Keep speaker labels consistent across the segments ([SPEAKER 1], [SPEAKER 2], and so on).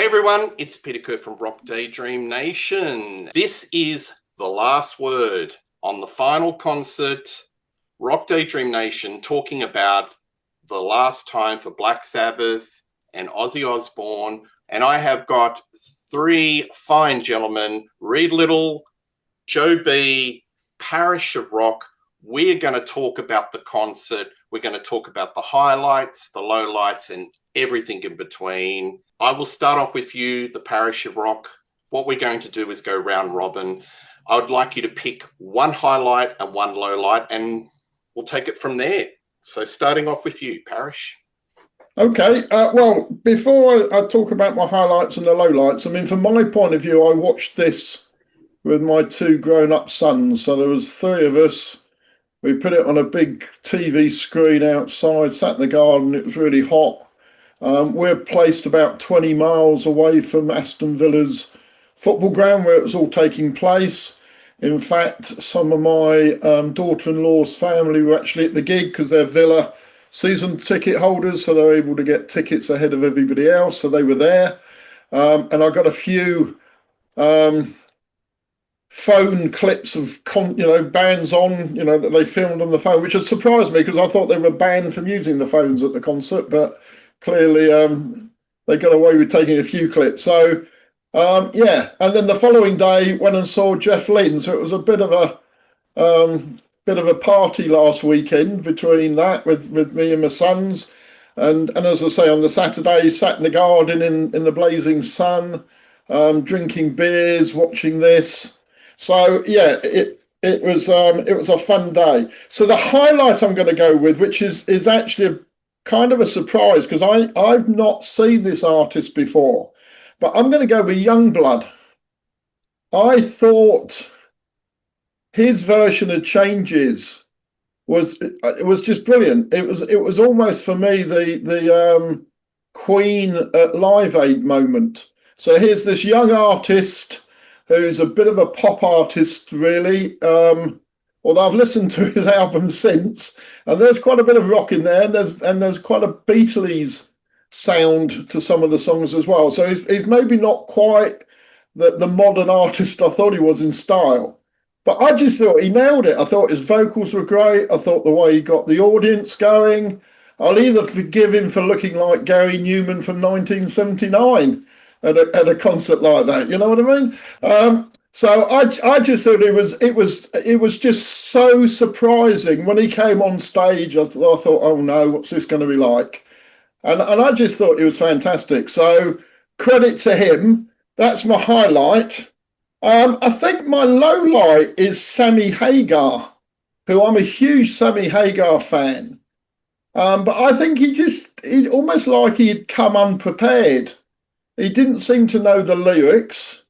[SPEAKER 1] everyone, it's Peter Kerr from Rock Daydream Nation. This is the last word on the final concert, Rock Daydream Nation, talking about the last time for Black Sabbath and Ozzy Osbourne. And I have got three fine gentlemen, Reed Little, Joe B, Parish of Rock. We're going to talk about the concert. We're going to talk about the highlights, the lowlights, and everything in between. I will start off with you, the Parish of Rock. What we're going to do is go round robin. I would like you to pick one highlight and one lowlight, and we'll take it from there. So starting off with you, Parish.
[SPEAKER 2] Okay, well, before I talk about my highlights and the lowlights, I mean, from my point of view, I watched this with my two grown-up sons. So there was three of us. We put it on a big TV screen outside, sat in the garden. It was really hot. We're placed about 20 miles away from Aston Villa's football ground where it was all taking place. In fact, some of my daughter-in-law's family were actually at the gig because they're Villa season ticket holders, so they're able to get tickets ahead of everybody else. So they were there. And I got a few phone clips of bands on, that they filmed on the phone, which had surprised me because I thought they were banned from using the phones at the concert, but clearly they got away with taking a few clips. So and then the following day went and saw Jeff Lynne. So it was a bit of a party last weekend between that with me and my sons. And as I say, on the Saturday, sat in the garden in the blazing sun, drinking beers, watching this. So yeah, it was a fun day. So the highlight I'm going to go with, which is actually a kind of a surprise because I've not seen this artist before, but I'm going to go with Youngblood. I thought his version of Changes was just brilliant. It was almost for me the Queen at Live Aid moment. So here's this young artist who's a bit of a pop artist, really. Although I've listened to his album since, and there's quite a bit of rock in there, and there's quite a Beatles sound to some of the songs as well. So he's maybe not quite the modern artist I thought he was in style, but I just thought he nailed it. I thought his vocals were great. I thought the way he got the audience going. I'll either forgive him for looking like Gary Newman from 1979 at a concert like that. You know what I mean? So I just thought it was just so surprising when he came on stage. I thought, oh no, what's this going to be like? And I just thought it was fantastic. So credit to him. That's my highlight. I think my low light is Sammy Hagar, who I'm a huge Sammy Hagar fan. But I think he almost like he'd come unprepared. He didn't seem to know the lyrics.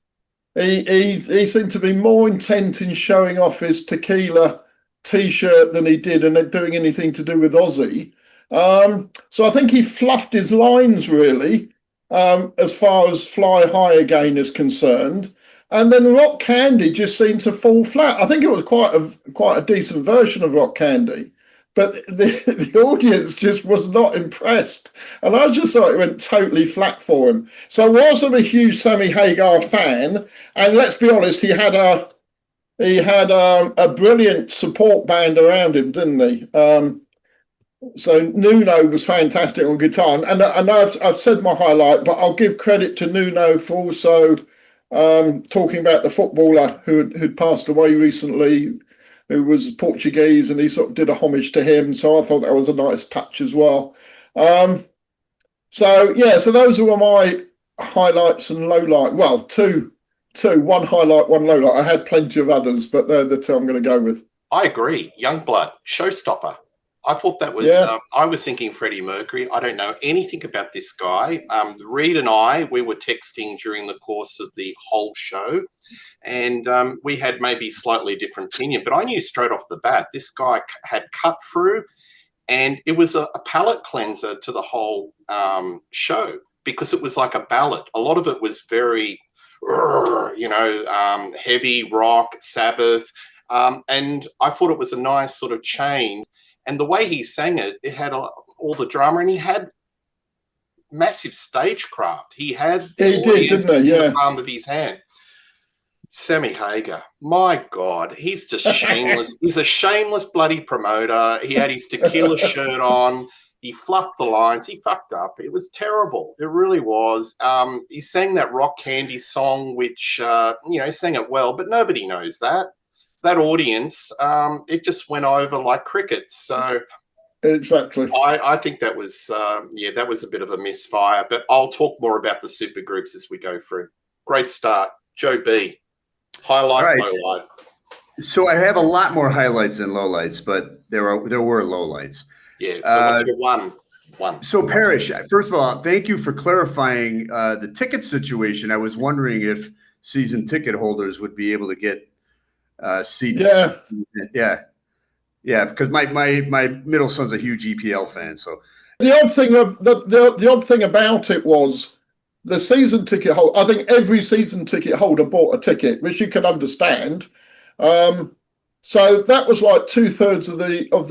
[SPEAKER 2] He seemed to be more intent in showing off his tequila T-shirt than he did and doing anything to do with Ozzy. So I think he fluffed his lines really, as far as Fly High Again is concerned. And then Rock Candy just seemed to fall flat. I think it was quite a decent version of Rock Candy, but the audience just was not impressed. And I just thought it went totally flat for him. So whilst I'm a huge Sammy Hagar fan, and let's be honest, he had a brilliant support band around him, didn't he? So Nuno was fantastic on guitar. And I know I've said my highlight, but I'll give credit to Nuno for also talking about the footballer who'd passed away recently, who was Portuguese, and he sort of did a homage to him. So I thought that was a nice touch as well. So those were my highlights and lowlight. Well, two, one highlight, one lowlight. I had plenty of others, but they're the two I'm going to go with.
[SPEAKER 1] I agree. Youngblood, showstopper. I thought that was, I was thinking Freddie Mercury. I don't know anything about this guy. Reed and we were texting during the course of the whole show, and we had maybe slightly different opinion, but I knew straight off the bat, this guy had cut through, and it was a palate cleanser to the whole show because it was like a ballad. A lot of it was very, heavy rock, Sabbath, and I thought it was a nice sort of change. And the way he sang it, it had all the drama, and he had massive stagecraft. He had the
[SPEAKER 2] He did,
[SPEAKER 1] audience
[SPEAKER 2] didn't he?
[SPEAKER 1] in the
[SPEAKER 2] Yeah.
[SPEAKER 1] palm of his hand. Sammy Hagar, my God, he's just shameless. He's a shameless bloody promoter. He had his tequila shirt on. He fluffed the lines. He fucked up. It was terrible. It really was. He sang that Rock Candy song, which, he sang it well, but nobody knows that. That audience, it just went over like crickets. So
[SPEAKER 2] Exactly.
[SPEAKER 1] I think that was, that was a bit of a misfire, but I'll talk more about the supergroups as we go through. Great start. Joe B. Highlight,
[SPEAKER 3] right.
[SPEAKER 1] lowlight.
[SPEAKER 3] So I have a lot more highlights than lowlights, but there were lowlights.
[SPEAKER 1] Yeah. So what's your one?
[SPEAKER 3] So Parish, first of all, thank you for clarifying the ticket situation. I was wondering if season ticket holders would be able to get seats. Yeah. Because my middle son's a huge EPL fan. So
[SPEAKER 2] the odd thing the odd thing about it was the season ticket holder. I think every season ticket holder bought a ticket, which you can understand. So that was like 2/3 of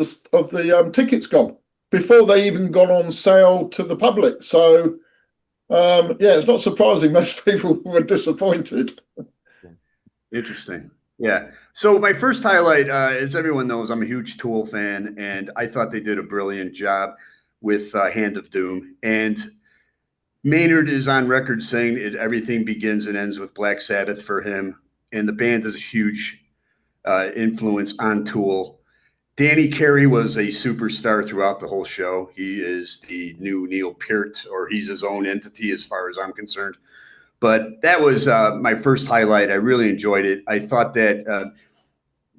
[SPEAKER 2] the tickets gone before they even gone on sale to the public. So it's not surprising most people were disappointed.
[SPEAKER 3] Interesting. Yeah. So my first highlight, as everyone knows, I'm a huge Tool fan, and I thought they did a brilliant job with Hand of Doom. And Maynard is on record saying everything begins and ends with Black Sabbath for him, and the band is a huge influence on Tool. Danny Carey was a superstar throughout the whole show. He is the new Neil Peart, or he's his own entity as far as I'm concerned. But that was my first highlight. I really enjoyed it. I thought that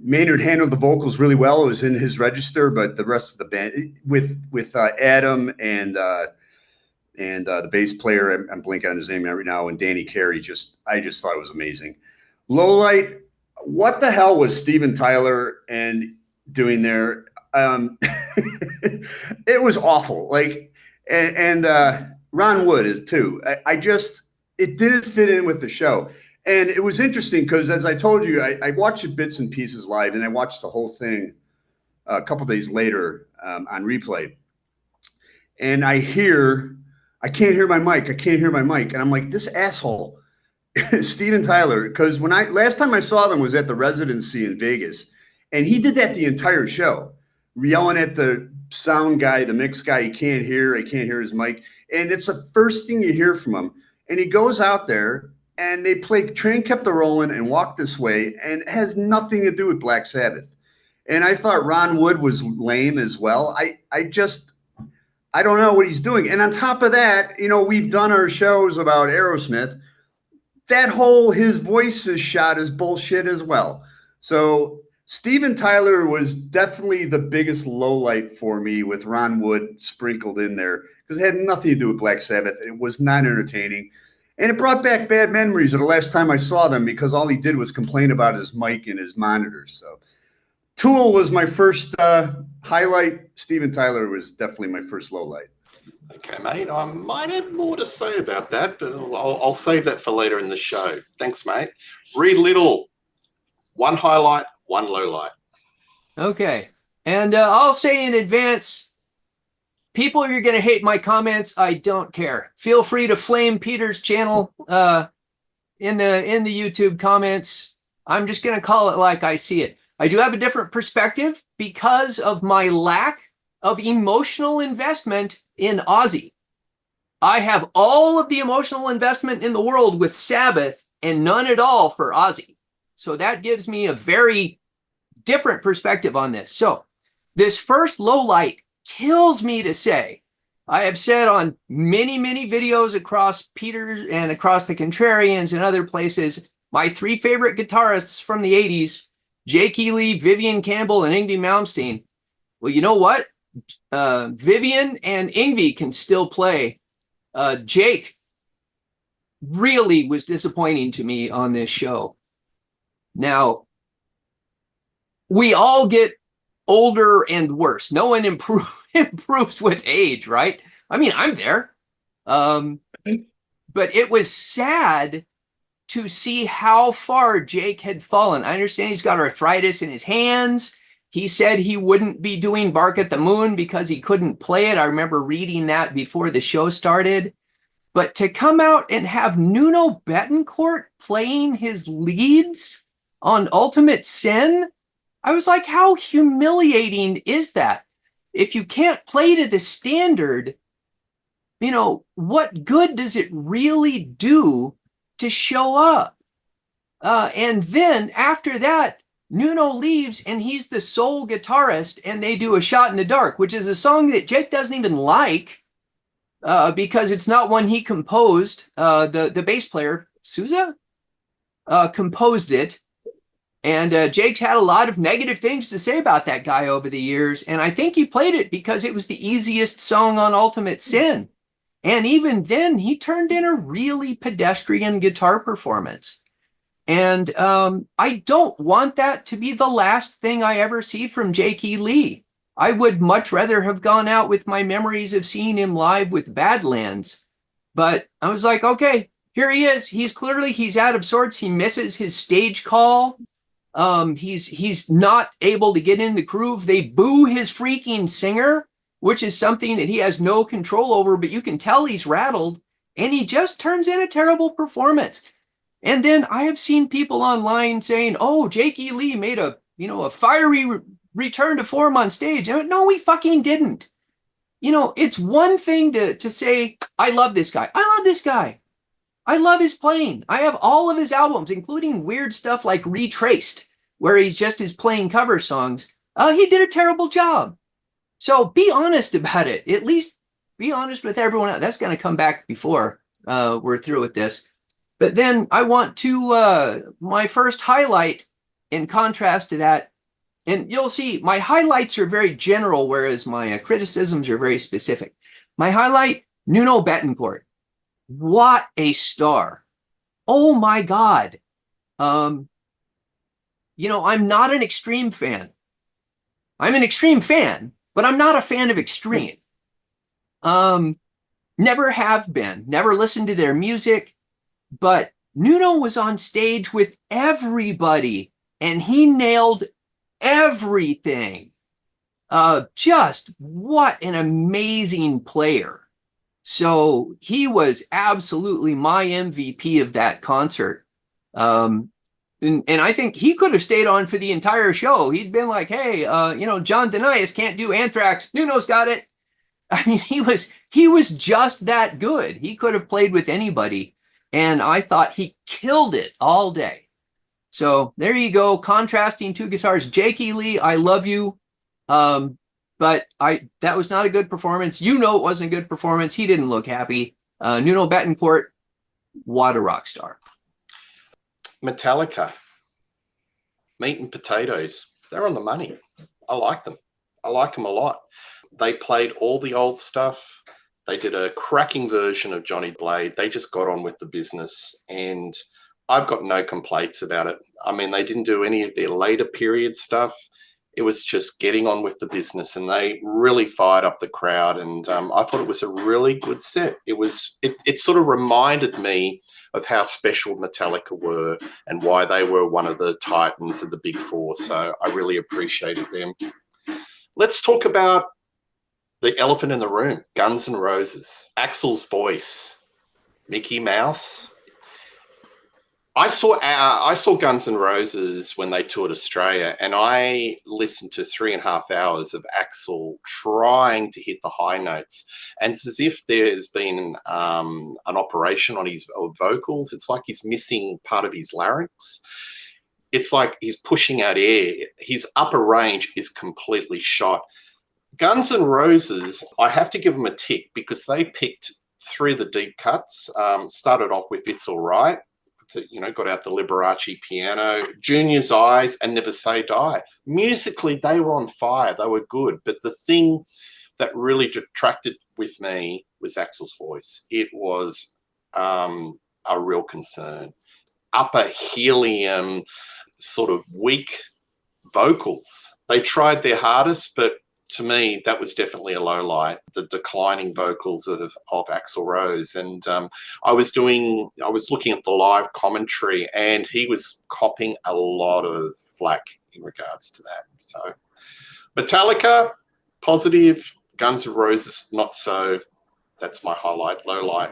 [SPEAKER 3] Maynard handled the vocals really well. It was in his register, but the rest of the band, with Adam and the bass player, I'm blanking on his name right now, and Danny Carey, I just thought it was amazing. Lowlight, what the hell was Steven Tyler and doing there? It was awful. Like, and Ron Wood is too. It didn't fit in with the show. And it was interesting because, as I told you, I watched it bits and pieces live, and I watched the whole thing a couple days later on replay. And I can't hear my mic. I can't hear my mic. And I'm like, this asshole, Steven Tyler, because last time I saw them was at the Residency in Vegas, and he did that the entire show, yelling at the sound guy, the mix guy. I can't hear his mic. And it's the first thing you hear from him. And he goes out there and they play Train Kept a Rollin' and Walk This Way, and it has nothing to do with Black Sabbath. And I thought Ron Wood was lame as well. I don't know what he's doing. And on top of that, we've done our shows about Aerosmith. That whole his voice is shot as bullshit as well. So Steven Tyler was definitely the biggest lowlight for me, with Ron Wood sprinkled in there, because it had nothing to do with Black Sabbath. It was not entertaining. And it brought back bad memories of the last time I saw them, because all he did was complain about his mic and his monitors. So Tool was my first highlight. Steven Tyler was definitely my first lowlight.
[SPEAKER 1] Okay, mate. I might have more to say about that, but I'll save that for later in the show. Thanks, mate. Reed Little, one highlight, one lowlight.
[SPEAKER 4] Okay. And I'll say in advance, people, you're going to hate my comments. I don't care. Feel free to flame Peter's channel in the YouTube comments. I'm just going to call it like I see it. I do have a different perspective because of my lack of emotional investment in Ozzy. I have all of the emotional investment in the world with Sabbath and none at all for Ozzy. So that gives me a very different perspective on this. So this first low light kills me to say. I have said on many, many videos across Peter and across the Contrarians and other places, my three favorite guitarists from the 80s, Jake Ely, Vivian Campbell, and Yngwie Malmsteen. Well, you know what? Vivian and Yngwie can still play. Jake really was disappointing to me on this show. Now, we all get older and worse. No one improves with age, right? I mean, I'm there. But it was sad to see how far Jake had fallen. I understand he's got arthritis in his hands He said he wouldn't be doing Bark at the Moon because he couldn't play it. I remember reading that before the show started. But to come out and have Nuno Bettencourt playing his leads on Ultimate Sin, I was like, how humiliating is that? If you can't play to the standard, you know, what good does it really do to show up? And then after that, Nuno leaves and he's the sole guitarist, and they do A Shot in the Dark, which is a song that Jake doesn't even like because it's not one he composed. The bass player, Souza, composed it. And Jake's had a lot of negative things to say about that guy over the years. And I think he played it because it was the easiest song on Ultimate Sin. And even then, he turned in a really pedestrian guitar performance. And I don't want that to be the last thing I ever see from Jake E. Lee. I would much rather have gone out with my memories of seeing him live with Badlands. But I was like, okay, here he is. He's out of sorts. He misses his stage call. He's not able to get in the groove. They boo his freaking singer, which is something that he has no control over, but you can tell he's rattled, and he just turns in a terrible performance. And then I have seen people online saying, oh, Jake E. Lee made a fiery return to form on stage. And no, he fucking didn't. You know, it's one thing to say, I love this guy. I love this guy. I love his playing. I have all of his albums, including weird stuff like Retraced, where he's just is playing cover songs. He did a terrible job. So be honest about it. At least be honest with everyone else. That's going to come back before we're through with this. But then I want to, my first highlight in contrast to that, and you'll see my highlights are very general, whereas my criticisms are very specific. My highlight, Nuno Bettencourt. What a star. Oh my God. I'm not an Extreme fan. I'm an Extreme fan, but I'm not a fan of Extreme. Never have been, never listened to their music, but Nuno was on stage with everybody and he nailed everything. Just what an amazing player. So he was absolutely my MVP of that concert. And I think he could have stayed on for the entire show. He'd been like, hey, John Denius can't do Anthrax. Nuno's got it. I mean, he was just that good. He could have played with anybody. And I thought he killed it all day. So there you go. Contrasting two guitars. Jake E. Lee, I love you. But that was not a good performance. You know it wasn't a good performance. He didn't look happy. Nuno Bettencourt, what a rock star.
[SPEAKER 1] Metallica, meat and potatoes. They're on the money. I like them. I like them a lot. They played all the old stuff. They did a cracking version of Johnny Blade. They just got on with the business, and I've got no complaints about it. I mean, they didn't do any of their later period stuff. It was just getting on with the business, and they really fired up the crowd. And I thought it was a really good set. It sort of reminded me of how special Metallica were and why they were one of the titans of the Big Four. So I really appreciated them. Let's talk about the elephant in the room, Guns N' Roses. Axl's voice, Mickey Mouse. I saw Guns N' Roses when they toured Australia, and I listened to 3.5 hours of Axl trying to hit the high notes. And it's as if there's been an operation on his vocals. It's like he's missing part of his larynx. It's like he's pushing out air. His upper range is completely shot. Guns N' Roses, I have to give them a tick because they picked 3 of the deep cuts. Started off with It's All Right. Got out the Liberace piano, Junior's Eyes, and Never Say Die. Musically, they were on fire. They were good. But the thing that really detracted with me was Axl's voice. It was a real concern. Upper helium, sort of weak vocals. They tried their hardest, but to me, that was definitely a low light, the declining vocals of Axl Rose. And I was looking at the live commentary, and he was copping a lot of flack in regards to that. So Metallica, positive. Guns N' Roses, not so. That's my highlight. Low light.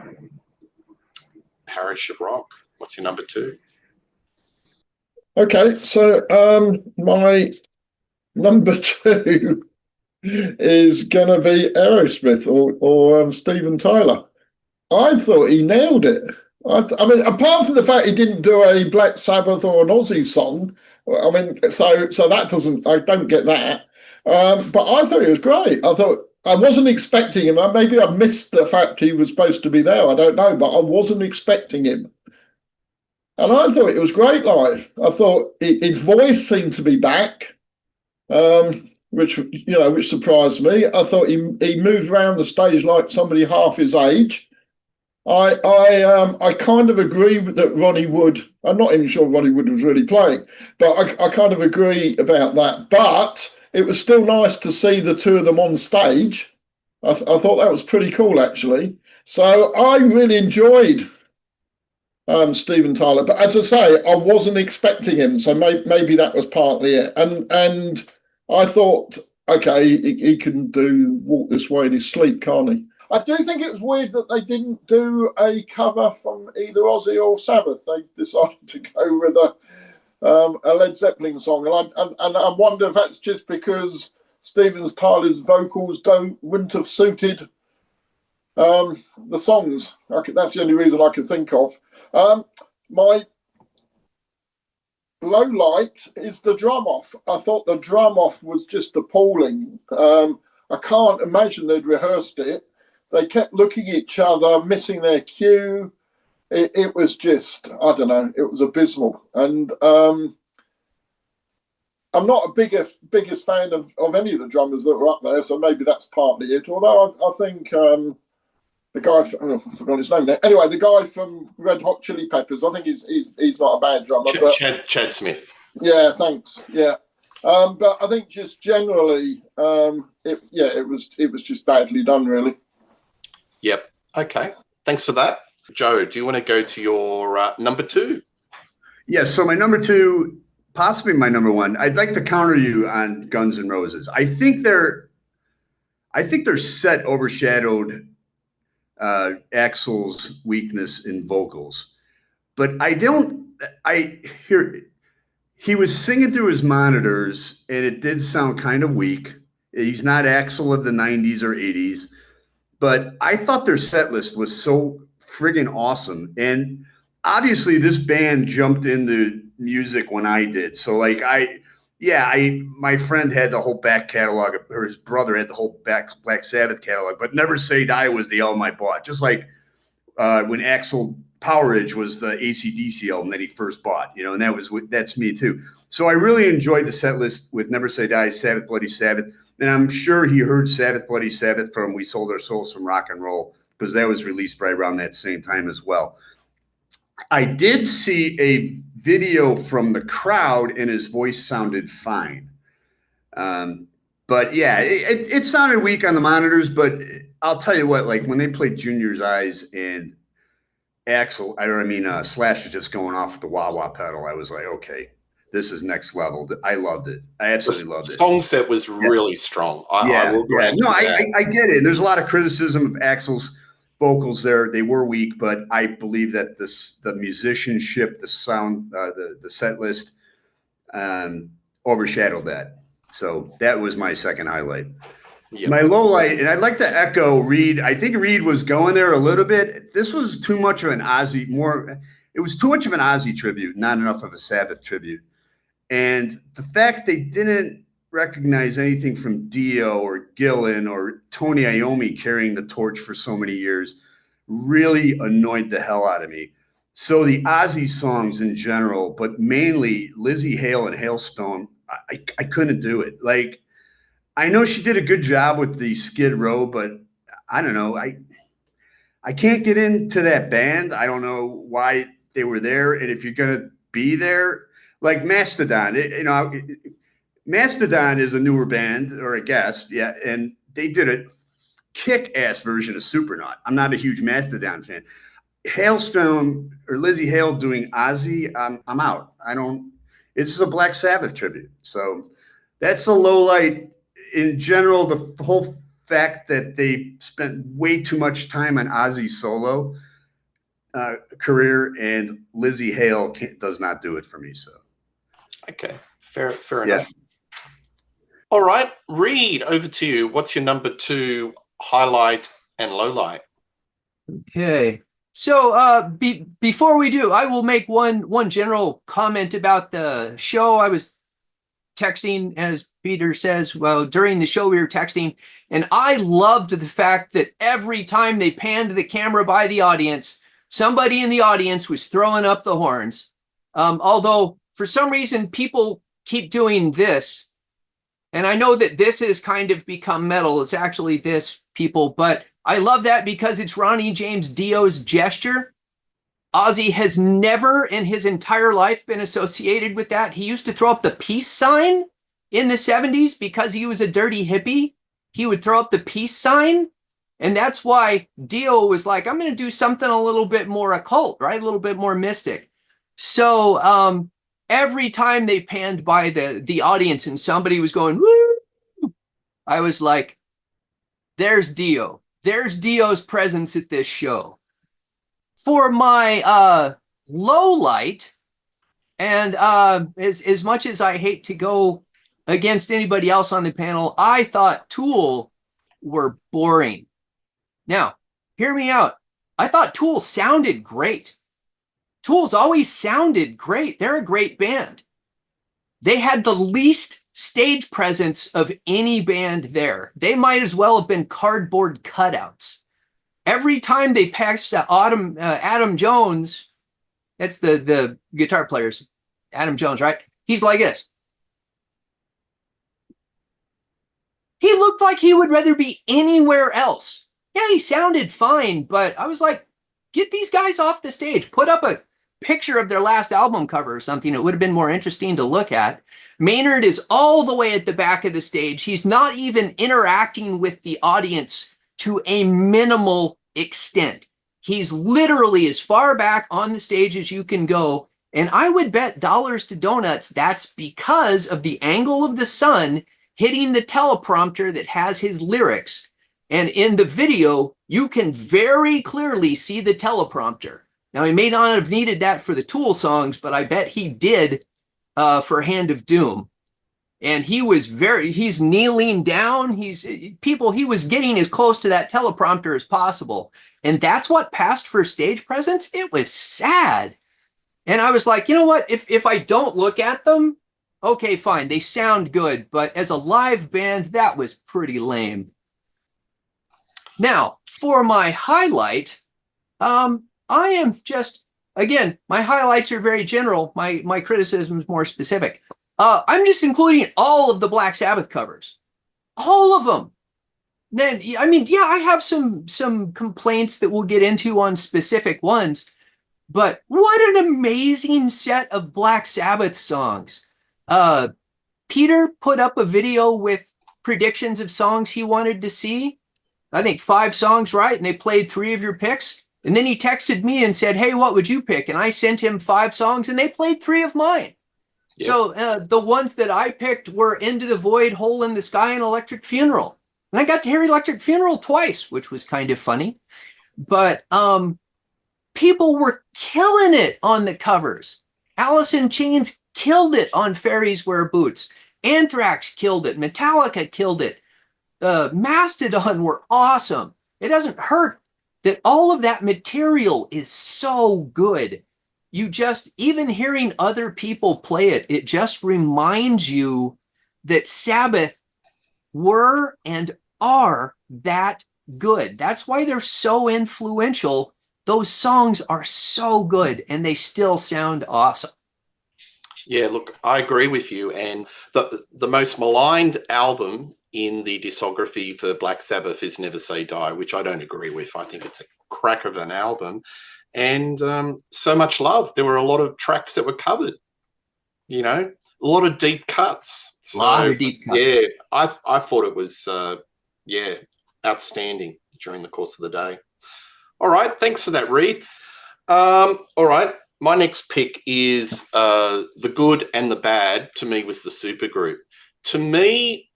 [SPEAKER 1] Parish of Rock. What's your number 2?
[SPEAKER 2] Okay, so my number 2 is gonna be Aerosmith or Steven Tyler. I thought he nailed it. I mean, apart from the fact he didn't do a Black Sabbath or an Ozzy song, I mean, so that doesn't, I don't get that. But I thought he was great. I thought I wasn't expecting him. Maybe I missed the fact he was supposed to be there. I don't know, but I wasn't expecting him. And I thought it was great live. I thought his voice seemed to be back, which surprised me. I thought he moved around the stage like somebody half his age. I kind of agree with that Ronnie Wood. I'm not even sure Ronnie Wood was really playing, but I kind of agree about that. But it was still nice to see the two of them on stage. I thought that was pretty cool, actually. So I really enjoyed Steven Tyler. But as I say, I wasn't expecting him, so maybe that was partly it. And I thought, okay, he can do Walk This Way in his sleep, can't he? I do think it was weird that they didn't do a cover from either Ozzy or Sabbath. They decided to go with a Led Zeppelin song, and I wonder if that's just because Steven Tyler's vocals wouldn't have suited the songs. That's the only reason I could think of. My low light is the drum off. I thought the drum off was just appalling. I can't imagine they'd rehearsed it. They kept looking at each other, missing their cue. It was just, I don't know, it was abysmal. And I'm not a biggest fan of any of the drummers that were up there, so maybe that's partly it. Although I think the guy, I've forgotten his name now. Anyway, the guy from Red Hot Chili Peppers, I think he's not a bad drummer.
[SPEAKER 1] Chad Smith.
[SPEAKER 2] Yeah, thanks. Yeah. But I think just generally, it was just badly done, really.
[SPEAKER 1] Yep. Okay. Thanks for that. Joe, do you want to go to your number 2?
[SPEAKER 3] Yes. So my number 2, possibly my number 1. I'd like to counter you on Guns N' Roses. I think their set overshadowed Axl's weakness in vocals, but he was singing through his monitors, and it did sound kind of weak. He's not Axl of the 90s or 80s. But I thought their set list was so friggin' awesome. And obviously this band jumped into music when I did. So like my friend had the whole back catalog, or his brother had the whole Black Sabbath catalog, but Never Say Die was the album I bought. Just like when Axl Powerage was the AC/DC album that he first bought, and that's me too. So I really enjoyed the set list with Never Say Die, Sabbath, Bloody Sabbath. And I'm sure he heard Sabbath, Bloody Sabbath from We Sold Our Souls from Rock and Roll, because that was released right around that same time as well. I did see a video from the crowd, and his voice sounded fine. But yeah, it sounded weak on the monitors, but I'll tell you what, like when they played Junior's Eyes and Slash is just going off with the wah-wah pedal, I was like, okay, this is next level. I loved it. I absolutely loved it.
[SPEAKER 1] The song set was really strong. I will grant you that.
[SPEAKER 3] I get it. And there's a lot of criticism of Axl's vocals there. They were weak, but I believe that the musicianship, the sound, the set list overshadowed that. So that was my second highlight. Yep. My low light, and I'd like to echo Reed. I think Reed was going there a little bit. This was too much of an Ozzy, it was too much of an Ozzy tribute, not enough of a Sabbath tribute. And the fact they didn't recognize anything from Dio or Gillan or Tony Iommi carrying the torch for so many years really annoyed the hell out of me. So the Ozzy songs in general, but mainly Lizzie Hale and Hailstone, I couldn't do it. Like, I know she did a good job with the Skid Row, but I don't know. I can't get into that band. I don't know why they were there. And if you're going to be there, like Mastodon, Mastodon is a newer band, or I guess, yeah, and they did a kick-ass version of Supernaut. I'm not a huge Mastodon fan. Hailstone or Lizzie Hale doing Ozzy, I'm out. It's a Black Sabbath tribute. So that's a low light. in general, the whole fact that they spent way too much time on Ozzy's solo career and Lizzie Hale does not do it for me. So,
[SPEAKER 1] okay, fair enough. All right, Reed, over to you. What's your number 2 highlight and low light?
[SPEAKER 4] Okay. So before we do, I will make one general comment about the show. I was texting, as Peter says, well, during the show we were texting, and I loved the fact that every time they panned the camera by the audience, somebody in the audience was throwing up the horns. Although for some reason people keep doing this, and I know that this has kind of become metal. It's actually this, people, but I love that because it's Ronnie James Dio's gesture. Ozzy has never in his entire life been associated with that. He used to throw up the peace sign in the 70s because he was a dirty hippie. He would throw up the peace sign. And that's why Dio was like, I'm going to do something a little bit more occult, right? A little bit more mystic. So every time they panned by the audience and somebody was going, woo, I was like, there's Dio. There's Dio's presence at this show. For my low light, and as much as I hate to go against anybody else on the panel, I thought Tool were boring. Now, hear me out. I thought Tool sounded great. Tool's always sounded great. They're a great band. They had the least stage presence of any band there. They might as well have been cardboard cutouts. Every time they passed Adam Jones, that's the guitar players, Adam Jones, right? He's like this. He looked like he would rather be anywhere else. Yeah, he sounded fine, but I was like, get these guys off the stage. Put up a picture of their last album cover or something. It would have been more interesting to look at. Maynard is all the way at the back of the stage. He's not even interacting with the audience to a minimal extent. He's literally as far back on the stage as you can go. And I would bet dollars to donuts that's because of the angle of the sun hitting the teleprompter that has his lyrics. And in the video, you can very clearly see the teleprompter. Now, he may not have needed that for the Tool songs, but I bet he did for Hand of Doom. And he was he's kneeling down. He was getting as close to that teleprompter as possible. And that's what passed for stage presence. It was sad. And I was like, you know what? If I don't look at them, okay, fine. They sound good. But as a live band, that was pretty lame. Now, for my highlight, I am just, again, my highlights are very general. My criticism is more specific. I'm just including all of the Black Sabbath covers. All of them. Then, I mean, yeah, I have some complaints that we'll get into on specific ones, but what an amazing set of Black Sabbath songs. Peter put up a video with predictions of songs he wanted to see. I think 5 songs, right? And they played 3 of your picks. And then he texted me and said, hey, what would you pick? And I sent him 5 songs and they played 3 of mine. Yep. So the ones that I picked were Into the Void, Hole in the Sky, and Electric Funeral. And I got to hear Electric Funeral twice, which was kind of funny. But people were killing it on the covers. Alice in Chains killed it on Fairies Wear Boots. Anthrax killed it. Metallica killed it. Mastodon were awesome. It doesn't hurt that all of that material is so good. You just, even hearing other people play it, it just reminds you that Sabbath were and are that good. That's why they're so influential. Those songs are so good and they still sound awesome.
[SPEAKER 1] Yeah, look, I agree with you. And the most maligned album in the discography for Black Sabbath is Never Say Die, which I don't agree with. I think it's a crack of an album. And so much love. There were a lot of tracks that were covered, you know, a lot of deep cuts.
[SPEAKER 4] A lot of deep cuts.
[SPEAKER 1] Yeah, I thought it was, outstanding during the course of the day. All right, thanks for that, Reed. All right, my next pick is The Good and the Bad. To me, was the supergroup. To me,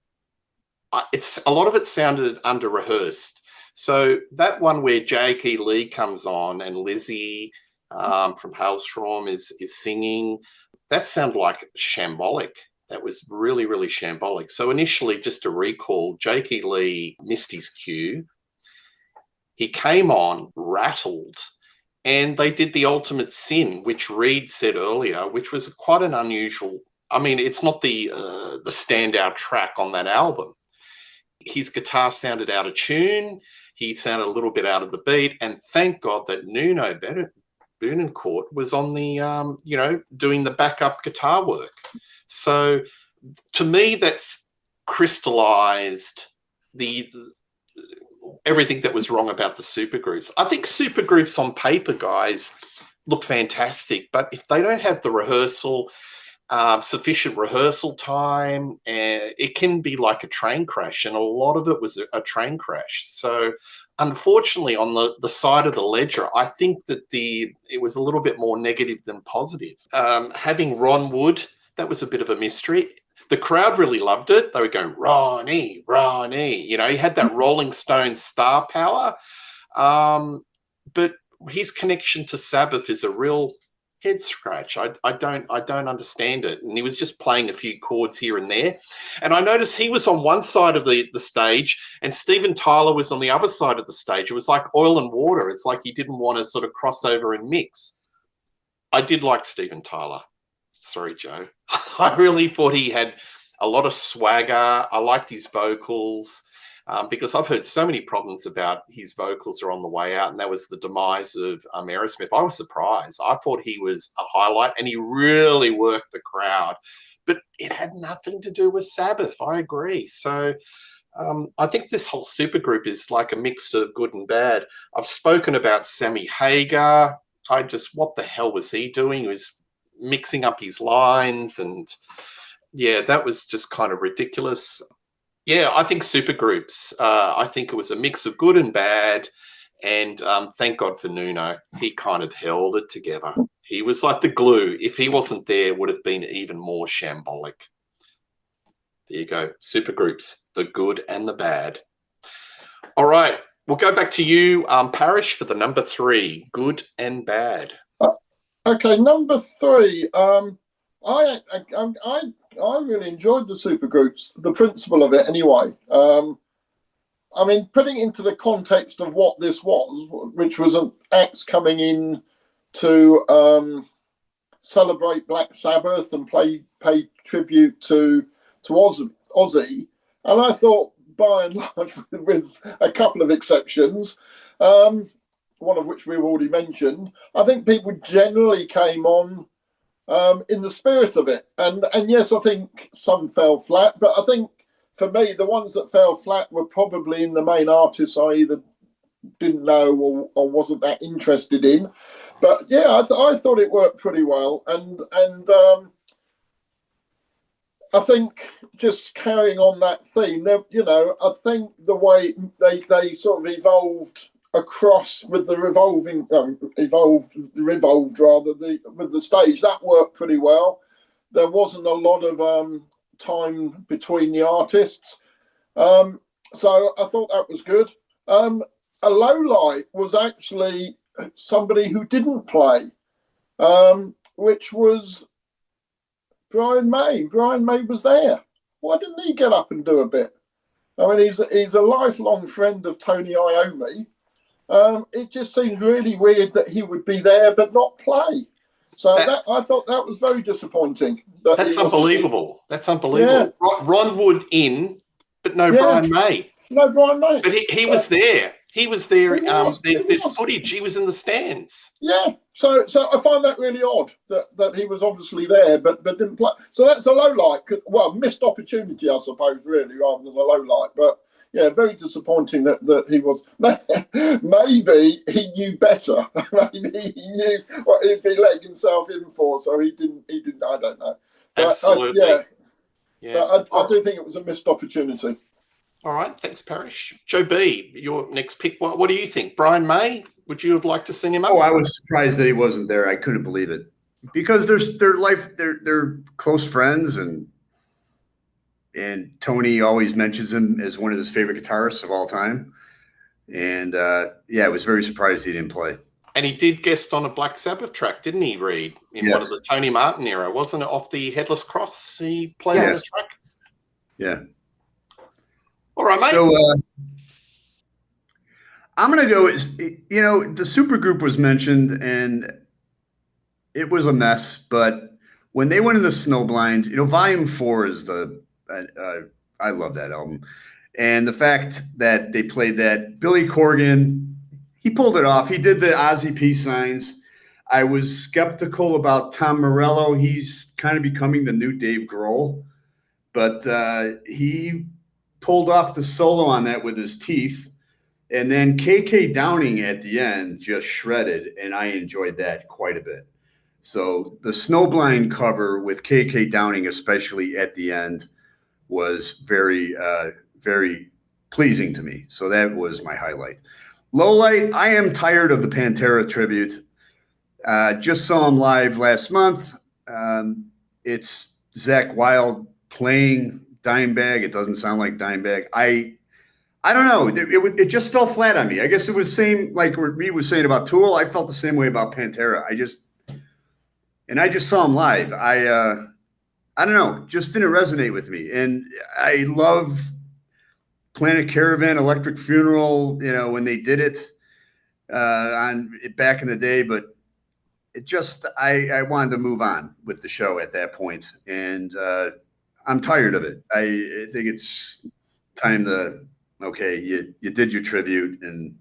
[SPEAKER 1] it's a lot of it sounded under rehearsed. So that one where Jake E. Lee comes on and Lizzie from Hailstorm is singing, that sounded like shambolic. That was really, really shambolic. So initially, just to recall, Jake E. Lee missed his cue. He came on, rattled, and they did the ultimate sin, which Reed said earlier, which was quite an unusual. I mean, it's not the standout track on that album. His guitar sounded out of tune. He sounded a little bit out of the beat. And thank God that Nuno Boonencourt was on the, doing the backup guitar work. So to me, that's crystallized everything that was wrong about the supergroups. I think supergroups on paper, guys, look fantastic. But if they don't have the rehearsal, sufficient rehearsal time, it can be like a train crash, and a lot of it was a train crash. So unfortunately, on the side of the ledger, I think that it was a little bit more negative than positive. Having Ron Wood, that was a bit of a mystery. The crowd really loved it. They were going, Ronnie, Ronnie. He had that Rolling Stone star power. But his connection to Sabbath is a real head scratch. I don't understand it. And he was just playing a few chords here and there. And I noticed he was on one side of the stage and Steven Tyler was on the other side of the stage. It was like oil and water. It's like he didn't want to sort of cross over and mix. I did like Steven Tyler. Sorry, Joe. I really thought he had a lot of swagger. I liked his vocals. Because I've heard so many problems about his vocals are on the way out, and that was the demise of Aerosmith. I was surprised. I thought he was a highlight, and he really worked the crowd. But it had nothing to do with Sabbath. I agree. So I think this whole supergroup is like a mix of good and bad. I've spoken about Sammy Hagar. What the hell was he doing? He was mixing up his lines, and yeah, that was just kind of ridiculous. Yeah, I think supergroups. I think it was a mix of good and bad, and thank God for Nuno. He kind of held it together. He was like the glue. If he wasn't there, it would have been even more shambolic. There you go. Supergroups, the good and the bad. All right, we'll go back to you, Parish, for the number 3, good and bad.
[SPEAKER 2] Okay, number 3. I really enjoyed the supergroups, the principle of it anyway. I mean, putting it into the context of what this was, which was an acts coming in to celebrate Black Sabbath and pay tribute to Ozzy. And I thought, by and large, with a couple of exceptions, one of which we've already mentioned, I think people generally came on in the spirit of it. And yes, I think some fell flat, but I think for me, the ones that fell flat were probably in the main artists I either didn't know or wasn't that interested in. But yeah, I thought it worked pretty well. And I think just carrying on that theme, I think the way they sort of evolved across with the revolved rather with the stage, that worked pretty well. There wasn't a lot of time between the artists, so I thought that was good. A low light was actually somebody who didn't play, which was Brian May. Brian May was there. Why didn't he get up and do a bit? I mean, he's a lifelong friend of Tony Iommi. It just seems really weird that he would be there but not play. So I thought that was very disappointing.
[SPEAKER 1] That's unbelievable. That's unbelievable. Yeah. Ron Wood in, but no Brian May.
[SPEAKER 2] No Brian May.
[SPEAKER 1] But he was there. He was there. There's footage. He was in the stands.
[SPEAKER 2] Yeah. So I find that really odd that he was obviously there but didn't play. So that's a low light. Well, missed opportunity, I suppose, really, rather than a low light. But yeah, very disappointing that he was. Maybe he knew better. Maybe he knew what he'd be letting himself in for, so he didn't. I don't know. But
[SPEAKER 1] absolutely.
[SPEAKER 2] But I do think it was a missed opportunity.
[SPEAKER 1] All right, thanks, Parish. Joe B, your next pick. What do you think? Brian May? Would you have liked to see him up?
[SPEAKER 3] Oh, I was surprised that he wasn't there. I couldn't believe it because they're close friends, and and Tony always mentions him as one of his favorite guitarists of all time. And yeah, I was very surprised he didn't play.
[SPEAKER 1] And he did guest on a Black Sabbath track, didn't he, Reed? In
[SPEAKER 3] Yes.
[SPEAKER 1] one of the Tony Martin era. Wasn't it off the Headless Cross he played on the track?
[SPEAKER 3] Yeah.
[SPEAKER 1] All right, mate.
[SPEAKER 3] So I'm going to go, you know, the supergroup was mentioned and it was a mess, but when they went into Snowblind, you know, Volume 4 is I love that album. And the fact that they played that, Billy Corgan, he pulled it off. He did the Ozzy peace signs. I was skeptical about Tom Morello. He's kind of becoming the new Dave Grohl, but he pulled off the solo on that with his teeth. And then KK Downing at the end just shredded, and I enjoyed that quite a bit. So the Snowblind cover with KK Downing, especially at the end, was very, very pleasing to me. So that was my highlight. Lowlight, I am tired of the Pantera tribute. Just saw him live last month. It's Zakk Wylde playing Dimebag. It doesn't sound like Dimebag. I don't know. It just fell flat on me. I guess it was same like what Reed was saying about Tool. I felt the same way about Pantera. I just saw him live. I don't know, just didn't resonate with me. And I love Planet Caravan, Electric Funeral, you know, when they did it back in the day, but it just, I wanted to move on with the show at that point. And I'm tired of it. I think it's time to, okay, you did your tribute and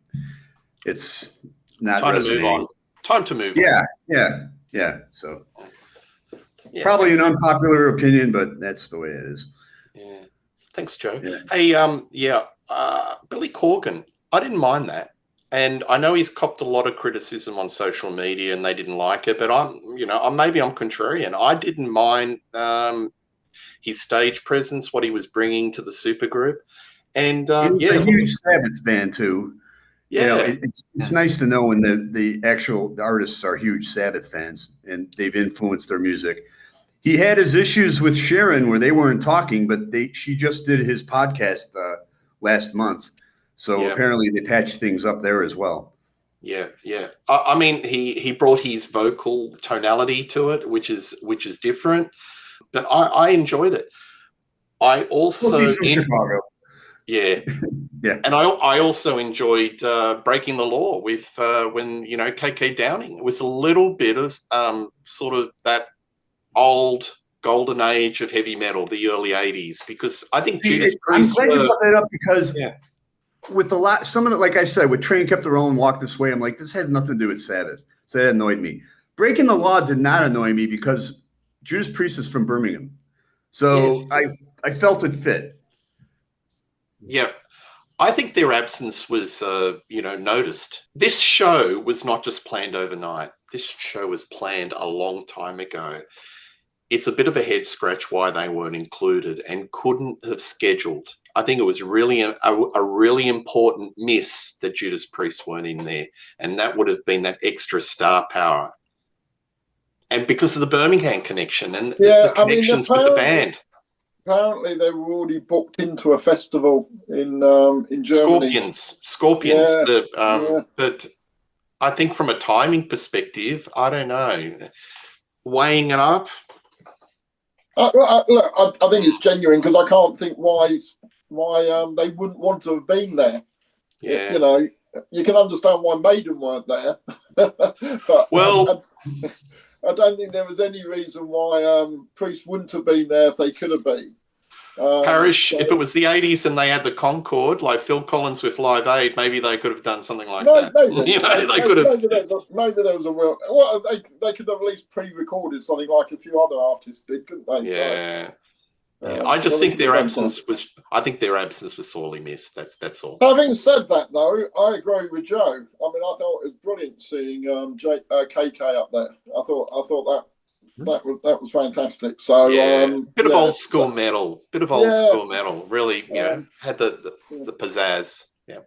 [SPEAKER 3] it's not
[SPEAKER 1] Time
[SPEAKER 3] resonating.
[SPEAKER 1] to move on. Time to move on. Yeah. So probably an unpopular opinion, but that's the way it is. Yeah. Thanks, Joe.
[SPEAKER 3] Yeah.
[SPEAKER 1] Hey, Billy Corgan, I didn't mind that. And I know he's copped a lot of criticism on social media and they didn't like it, but maybe I'm contrarian. I didn't mind his stage presence, what he was bringing to the supergroup. And
[SPEAKER 3] he's a huge Sabbath fan too.
[SPEAKER 1] Yeah.
[SPEAKER 3] You know, it's nice to know when the actual artists are huge Sabbath fans and they've influenced their music. He had his issues with Sharon where they weren't talking, but she just did his podcast last month. So apparently they patched things up there as well.
[SPEAKER 1] Yeah. I mean, he brought his vocal tonality to it, which is different. But I enjoyed it. I also
[SPEAKER 3] he's from Chicago.
[SPEAKER 1] Yeah.
[SPEAKER 3] Yeah.
[SPEAKER 1] And I also enjoyed Breaking the Law with when KK Downing. It was a little bit of sort of that old golden age of heavy metal, the early 80s, because I think Judas Priest.
[SPEAKER 3] I'm glad you brought that up because with some of the, like I said, with Train Kept the Rolling, Walk This Way, I'm like, this has nothing to do with Sabbath. So that annoyed me. Breaking the Law did not annoy me because Judas Priest is from Birmingham. So I felt it fit.
[SPEAKER 1] Yeah. I think their absence was, noticed. This show was not just planned overnight. This show was planned a long time ago. It's a bit of a head scratch why they weren't included and couldn't have scheduled. I think it was really a really important miss that Judas Priest weren't in there. And that would have been that extra star power. And because of the Birmingham connection and the connections with the band.
[SPEAKER 2] Apparently, they were already booked into a festival in Germany.
[SPEAKER 1] Scorpions. But I think from a timing perspective, I don't know. Weighing it up.
[SPEAKER 2] Look, I think it's genuine because I can't think why they wouldn't want to have been there.
[SPEAKER 1] Yeah.
[SPEAKER 2] You know, you can understand why Maiden weren't there, but I don't think there was any reason why Priest wouldn't have been there if they could have been.
[SPEAKER 1] Parish, if it was the 80s and they had the Concorde, like Phil Collins with Live Aid, maybe they could have done something like that.
[SPEAKER 2] Maybe.
[SPEAKER 1] They could have.
[SPEAKER 2] Maybe there was they could have at least pre-recorded something like a few other artists did, couldn't they?
[SPEAKER 1] Yeah. I just think their absence was. I think their absence was sorely missed. That's all.
[SPEAKER 2] Having said that, though, I agree with Joe. I mean, I thought it was brilliant seeing KK up there. I thought that was fantastic. So
[SPEAKER 1] bit of old school metal. Really, had the pizzazz. Yeah.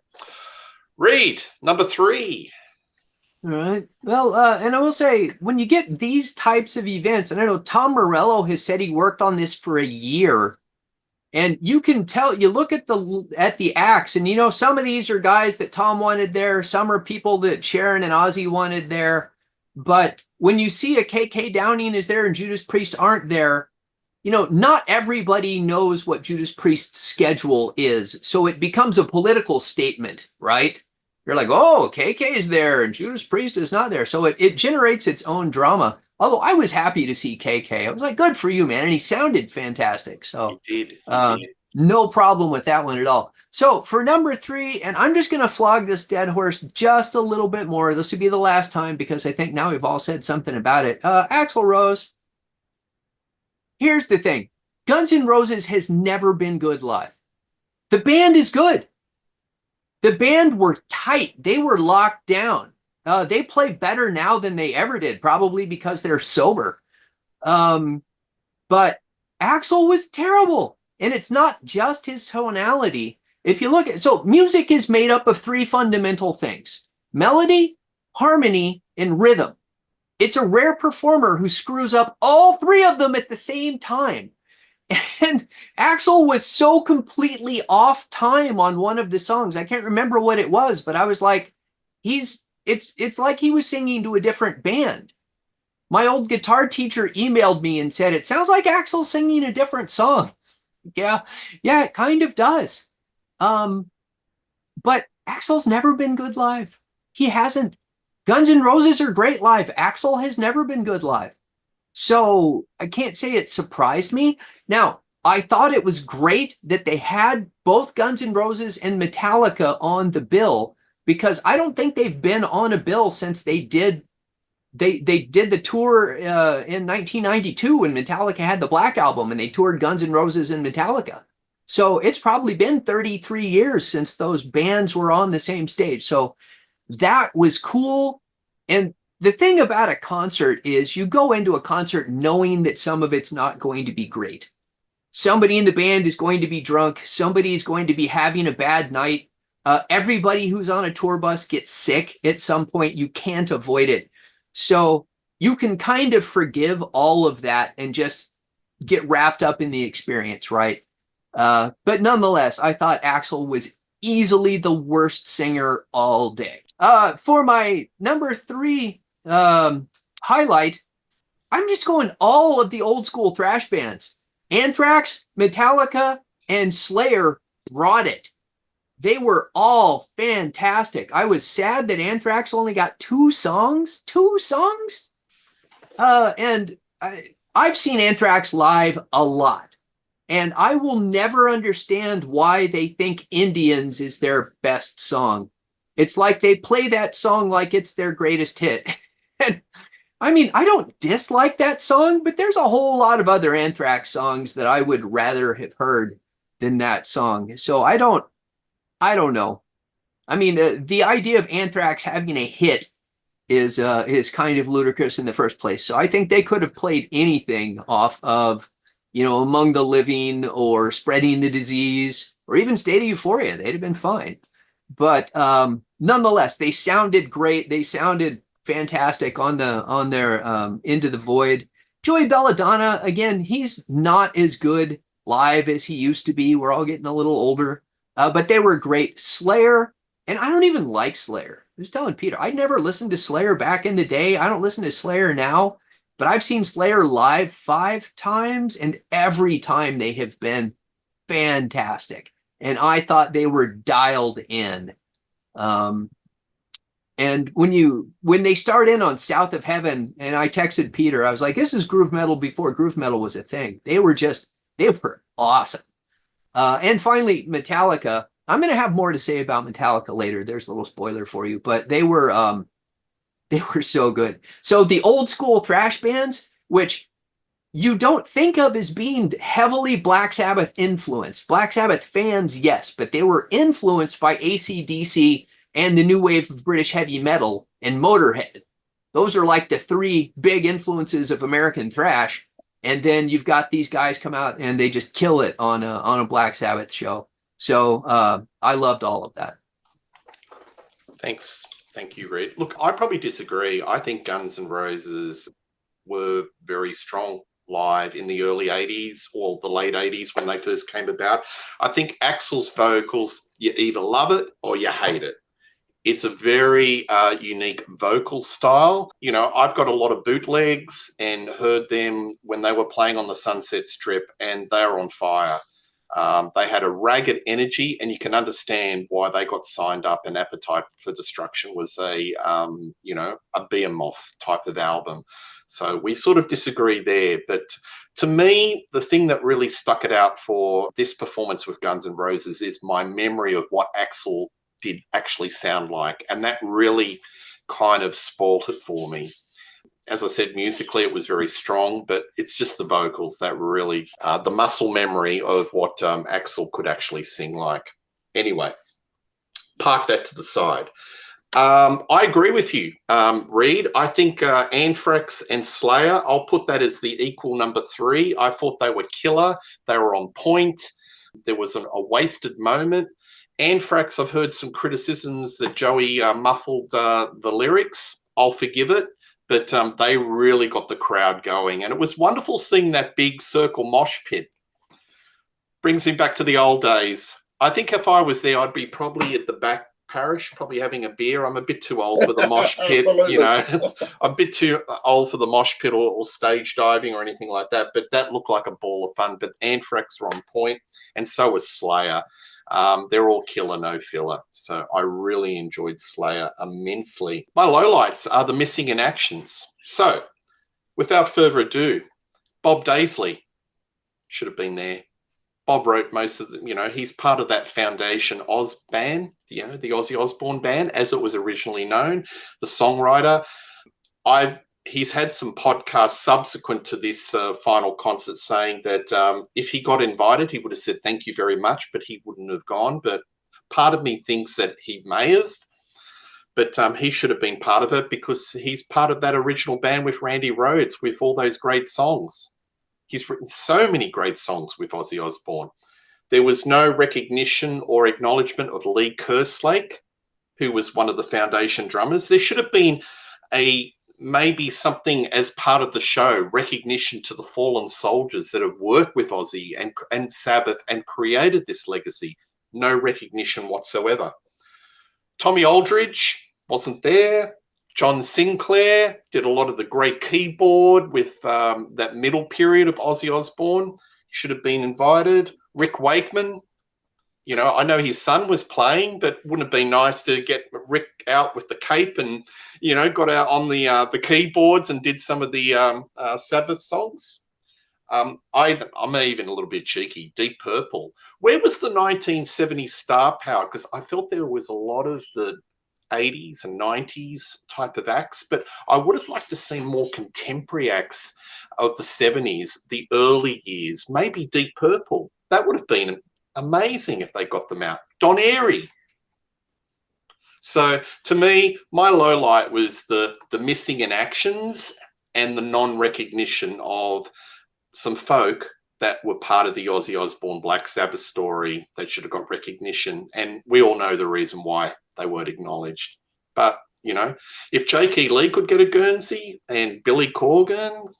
[SPEAKER 1] Reed, number 3.
[SPEAKER 4] All right. Well, and I will say, when you get these types of events, and I know Tom Morello has said he worked on this for a year, And you can tell, you look at the acts, and you know, some of these are guys that Tom wanted there, some are people that Sharon and Ozzy wanted there. But when you see a KK Downing is there and Judas Priest aren't there, you know, not everybody knows what Judas Priest's schedule is. So it becomes a political statement, right? You're like, oh, KK is there and Judas Priest is not there. So it generates its own drama. Although I was happy to see KK. I was like, good for you, man. And he sounded fantastic. So
[SPEAKER 1] He did.
[SPEAKER 4] no problem with that one at all. So for number 3, and I'm just going to flog this dead horse just a little bit more. This would be the last time because I think now we've all said something about it. Axl Rose. Here's the thing. Guns N' Roses has never been good live. The band is good. The band were tight. They were locked down. They play better now than they ever did, probably because they're sober. But Axl was terrible. And it's not just his tonality. If you look at, so music is made up of 3 fundamental things: melody, harmony, and rhythm. It's a rare performer who screws up all 3 of them at the same time. And Axl was so completely off time on one of the songs. I can't remember what it was, but I was like, it's like he was singing to a different band. My old guitar teacher emailed me and said, it sounds like Axl's singing a different song. Yeah, it kind of does. But Axl's never been good live. He hasn't. Guns N' Roses are great live. Axl has never been good live. So I can't say it surprised me. Now, I thought it was great that they had both Guns N' Roses and Metallica on the bill, because I don't think they've been on a bill since they did the tour in 1992 when Metallica had the Black Album and they toured Guns N' Roses and Metallica. So it's probably been 33 years since those bands were on the same stage. So that was cool. And the thing about a concert is you go into a concert knowing that some of it's not going to be great. Somebody in the band is going to be drunk. Somebody is going to be having a bad night. Everybody who's on a tour bus gets sick at some point. You can't avoid it. So you can kind of forgive all of that and just get wrapped up in the experience, right? But nonetheless, I thought Axl was easily the worst singer all day. For my number 3 highlight, I'm just going all of the old school thrash bands. Anthrax, Metallica, and Slayer brought it. They were all fantastic. I was sad that Anthrax only got 2 songs. 2 songs? And I've seen Anthrax live a lot. And I will never understand why they think Indians is their best song. It's like they play that song like it's their greatest hit. And I mean, I don't dislike that song, but there's a whole lot of other Anthrax songs that I would rather have heard than that song. So I don't know. I mean, the idea of Anthrax having a hit is kind of ludicrous in the first place. So I think they could have played anything off of, Among the Living or Spreading the Disease or even State of Euphoria. They'd have been fine. But nonetheless, they sounded great. They sounded fantastic on their Into the Void. Joey Belladonna, again, he's not as good live as he used to be. We're all getting a little older. But they were great. Slayer, and I don't even like Slayer. I was telling Peter, I never listened to Slayer back in the day. I don't listen to Slayer now, but I've seen Slayer live 5 times, and every time they have been fantastic. And I thought they were dialed in. And when they start in on South of Heaven, and I texted Peter, I was like, this is groove metal before groove metal was a thing. They were awesome. And finally, Metallica. I'm going to have more to say about Metallica later. There's a little spoiler for you, but they were so good. So the old school thrash bands, which you don't think of as being heavily Black Sabbath influenced. Black Sabbath fans, yes, but they were influenced by AC/DC and the new wave of British heavy metal and Motorhead. Those are like the 3 big influences of American thrash. And then you've got these guys come out and they just kill it on a Black Sabbath show. So I loved all of that.
[SPEAKER 1] Thanks. Thank you, Reed. Look, I probably disagree. I think Guns N' Roses were very strong live in the early 80s or the late 80s when they first came about. I think Axl's vocals, you either love it or you hate it. It's a very unique vocal style. You know, I've got a lot of bootlegs and heard them when they were playing on the Sunset Strip, and they're on fire. They had a ragged energy, and you can understand why they got signed up. And Appetite for Destruction was a behemoth type of album. So we sort of disagree there. But to me, the thing that really stuck it out for this performance with Guns N' Roses is my memory of what Axl did actually sound like. And that really kind of spoilt it for me. As I said, musically, it was very strong, but it's just the vocals that really, the muscle memory of what Axl could actually sing like. Anyway, park that to the side. I agree with you, Reed. I think Anthrax and Slayer, I'll put that as the equal number 3. I thought they were killer. They were on point. There was a wasted moment. Anthrax, I've heard some criticisms that Joey muffled the lyrics. I'll forgive it. But they really got the crowd going. And it was wonderful seeing that big circle mosh pit. Brings me back to the old days. I think if I was there, I'd be probably at the back Parish, probably having a beer. I'm a bit too old for the mosh pit, you know. I'm a bit too old for the mosh pit or stage diving or anything like that. But that looked like a ball of fun. But Anthrax were on point, and so was Slayer. They're all killer, no filler. So I really enjoyed Slayer immensely. My lowlights are the missing in actions. So without further ado, Bob Daisley should have been there. Bob wrote most of the, he's part of that Foundation Oz band, the Ozzy Osbourne band, as it was originally known, the songwriter. He's had some podcasts subsequent to this final concert saying that if he got invited, he would have said thank you very much, but he wouldn't have gone. But part of me thinks that he may have, but he should have been part of it because he's part of that original band with Randy Rhoads with all those great songs. He's written so many great songs with Ozzy Osbourne. There was no recognition or acknowledgement of Lee Kerslake, who was one of the Foundation drummers. There should have been maybe something as part of the show, recognition to the fallen soldiers that have worked with Ozzy and Sabbath and created this legacy. No recognition whatsoever. Tommy Aldridge wasn't there. John Sinclair did a lot of the great keyboard with that middle period of Ozzy Osbourne. He should have been invited. Rick Wakeman, I know his son was playing, but wouldn't it be nice to get Rick out with the cape and, got out on the keyboards and did some of the Sabbath songs? I'm even a little bit cheeky. Deep Purple. Where was the 1970s star power? Because I felt there was a lot of the 80s and 90s type of acts, but I would have liked to see more contemporary acts of the 70s, the early years, maybe Deep Purple. That would have been amazing if they got them out. Don Airey. So to me, my low light was the missing in actions and the non-recognition of some folk that were part of the Ozzy Osbourne Black Sabbath story that should have got recognition. And we all know the reason why they weren't acknowledged. But, if J.K. Lee could get a Guernsey and Billy Corgan,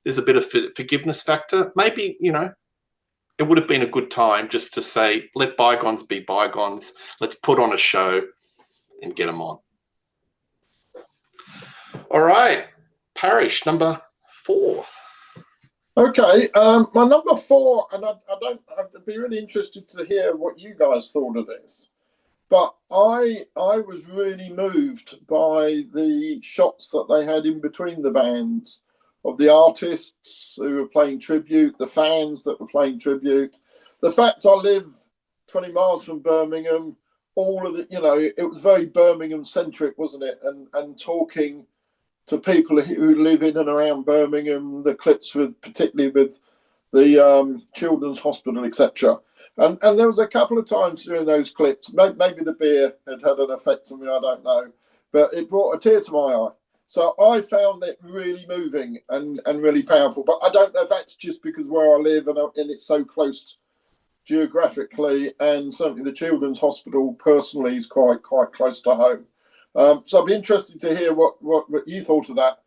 [SPEAKER 1] there's a bit of forgiveness factor. Maybe, it would have been a good time just to say, let bygones be bygones. Let's put on a show and get them on. All right. Parish, number 4.
[SPEAKER 2] Okay, my number 4, and I'd be really interested to hear what you guys thought of this. But I was really moved by the shots that they had in between the bands of the artists who were playing tribute, the fans that were playing tribute. The fact I live 20 miles from Birmingham, all of the, it was very Birmingham centric, wasn't it? And talking to people who live in and around Birmingham, the clips particularly with the Children's Hospital, etc. And there was a couple of times during those clips, maybe the beer had an effect on me, I don't know, but it brought a tear to my eye. So I found it really moving and really powerful. But I don't know if that's just because where I live and it's so close geographically, and certainly the Children's Hospital personally is quite close to home. So I'd be interested to hear what you thought of that.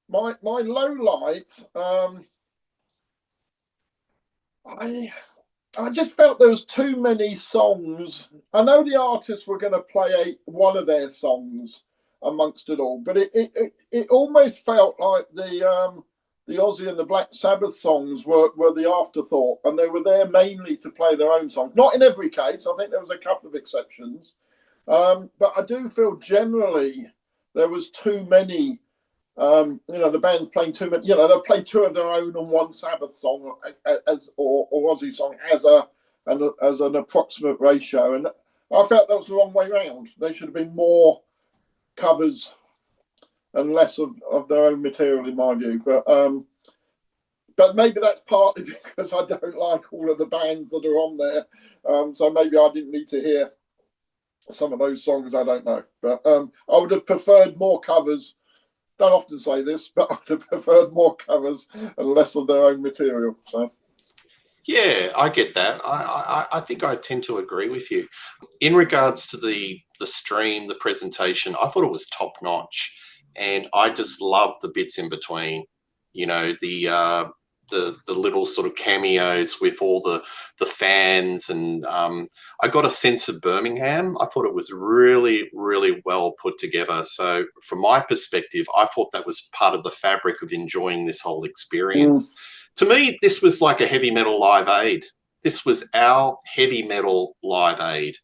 [SPEAKER 2] my low light. I just felt there was too many songs. I know the artists were going to play one of their songs amongst it all, but it almost felt like the Ozzy and the Black Sabbath songs were the afterthought, and they were there mainly to play their own songs. Not in every case. I think there was a couple of exceptions, but I do feel generally there was too many. The band's playing too many. They'll play two of their own and one Sabbath song or Ozzy song as an approximate ratio, and I felt that was the wrong way round. They should have been more covers and less of their own material, in my view. But maybe that's partly because I don't like all of the bands that are on there, so maybe I didn't need to hear some of those songs. I don't know, but I would have preferred more covers. Don't often say this, but I would have preferred more covers and less of their own material. So,
[SPEAKER 1] yeah, I get that. I think I tend to agree with you. In regards to the stream, the presentation, I thought it was top notch, and I just loved the bits in between. The little sort of cameos with all the fans, and I got a sense of Birmingham. I thought it was really, really well put together. So from my perspective, I thought that was part of the fabric of enjoying this whole experience. To me, this was like a heavy metal live aid. This was our heavy metal live aid.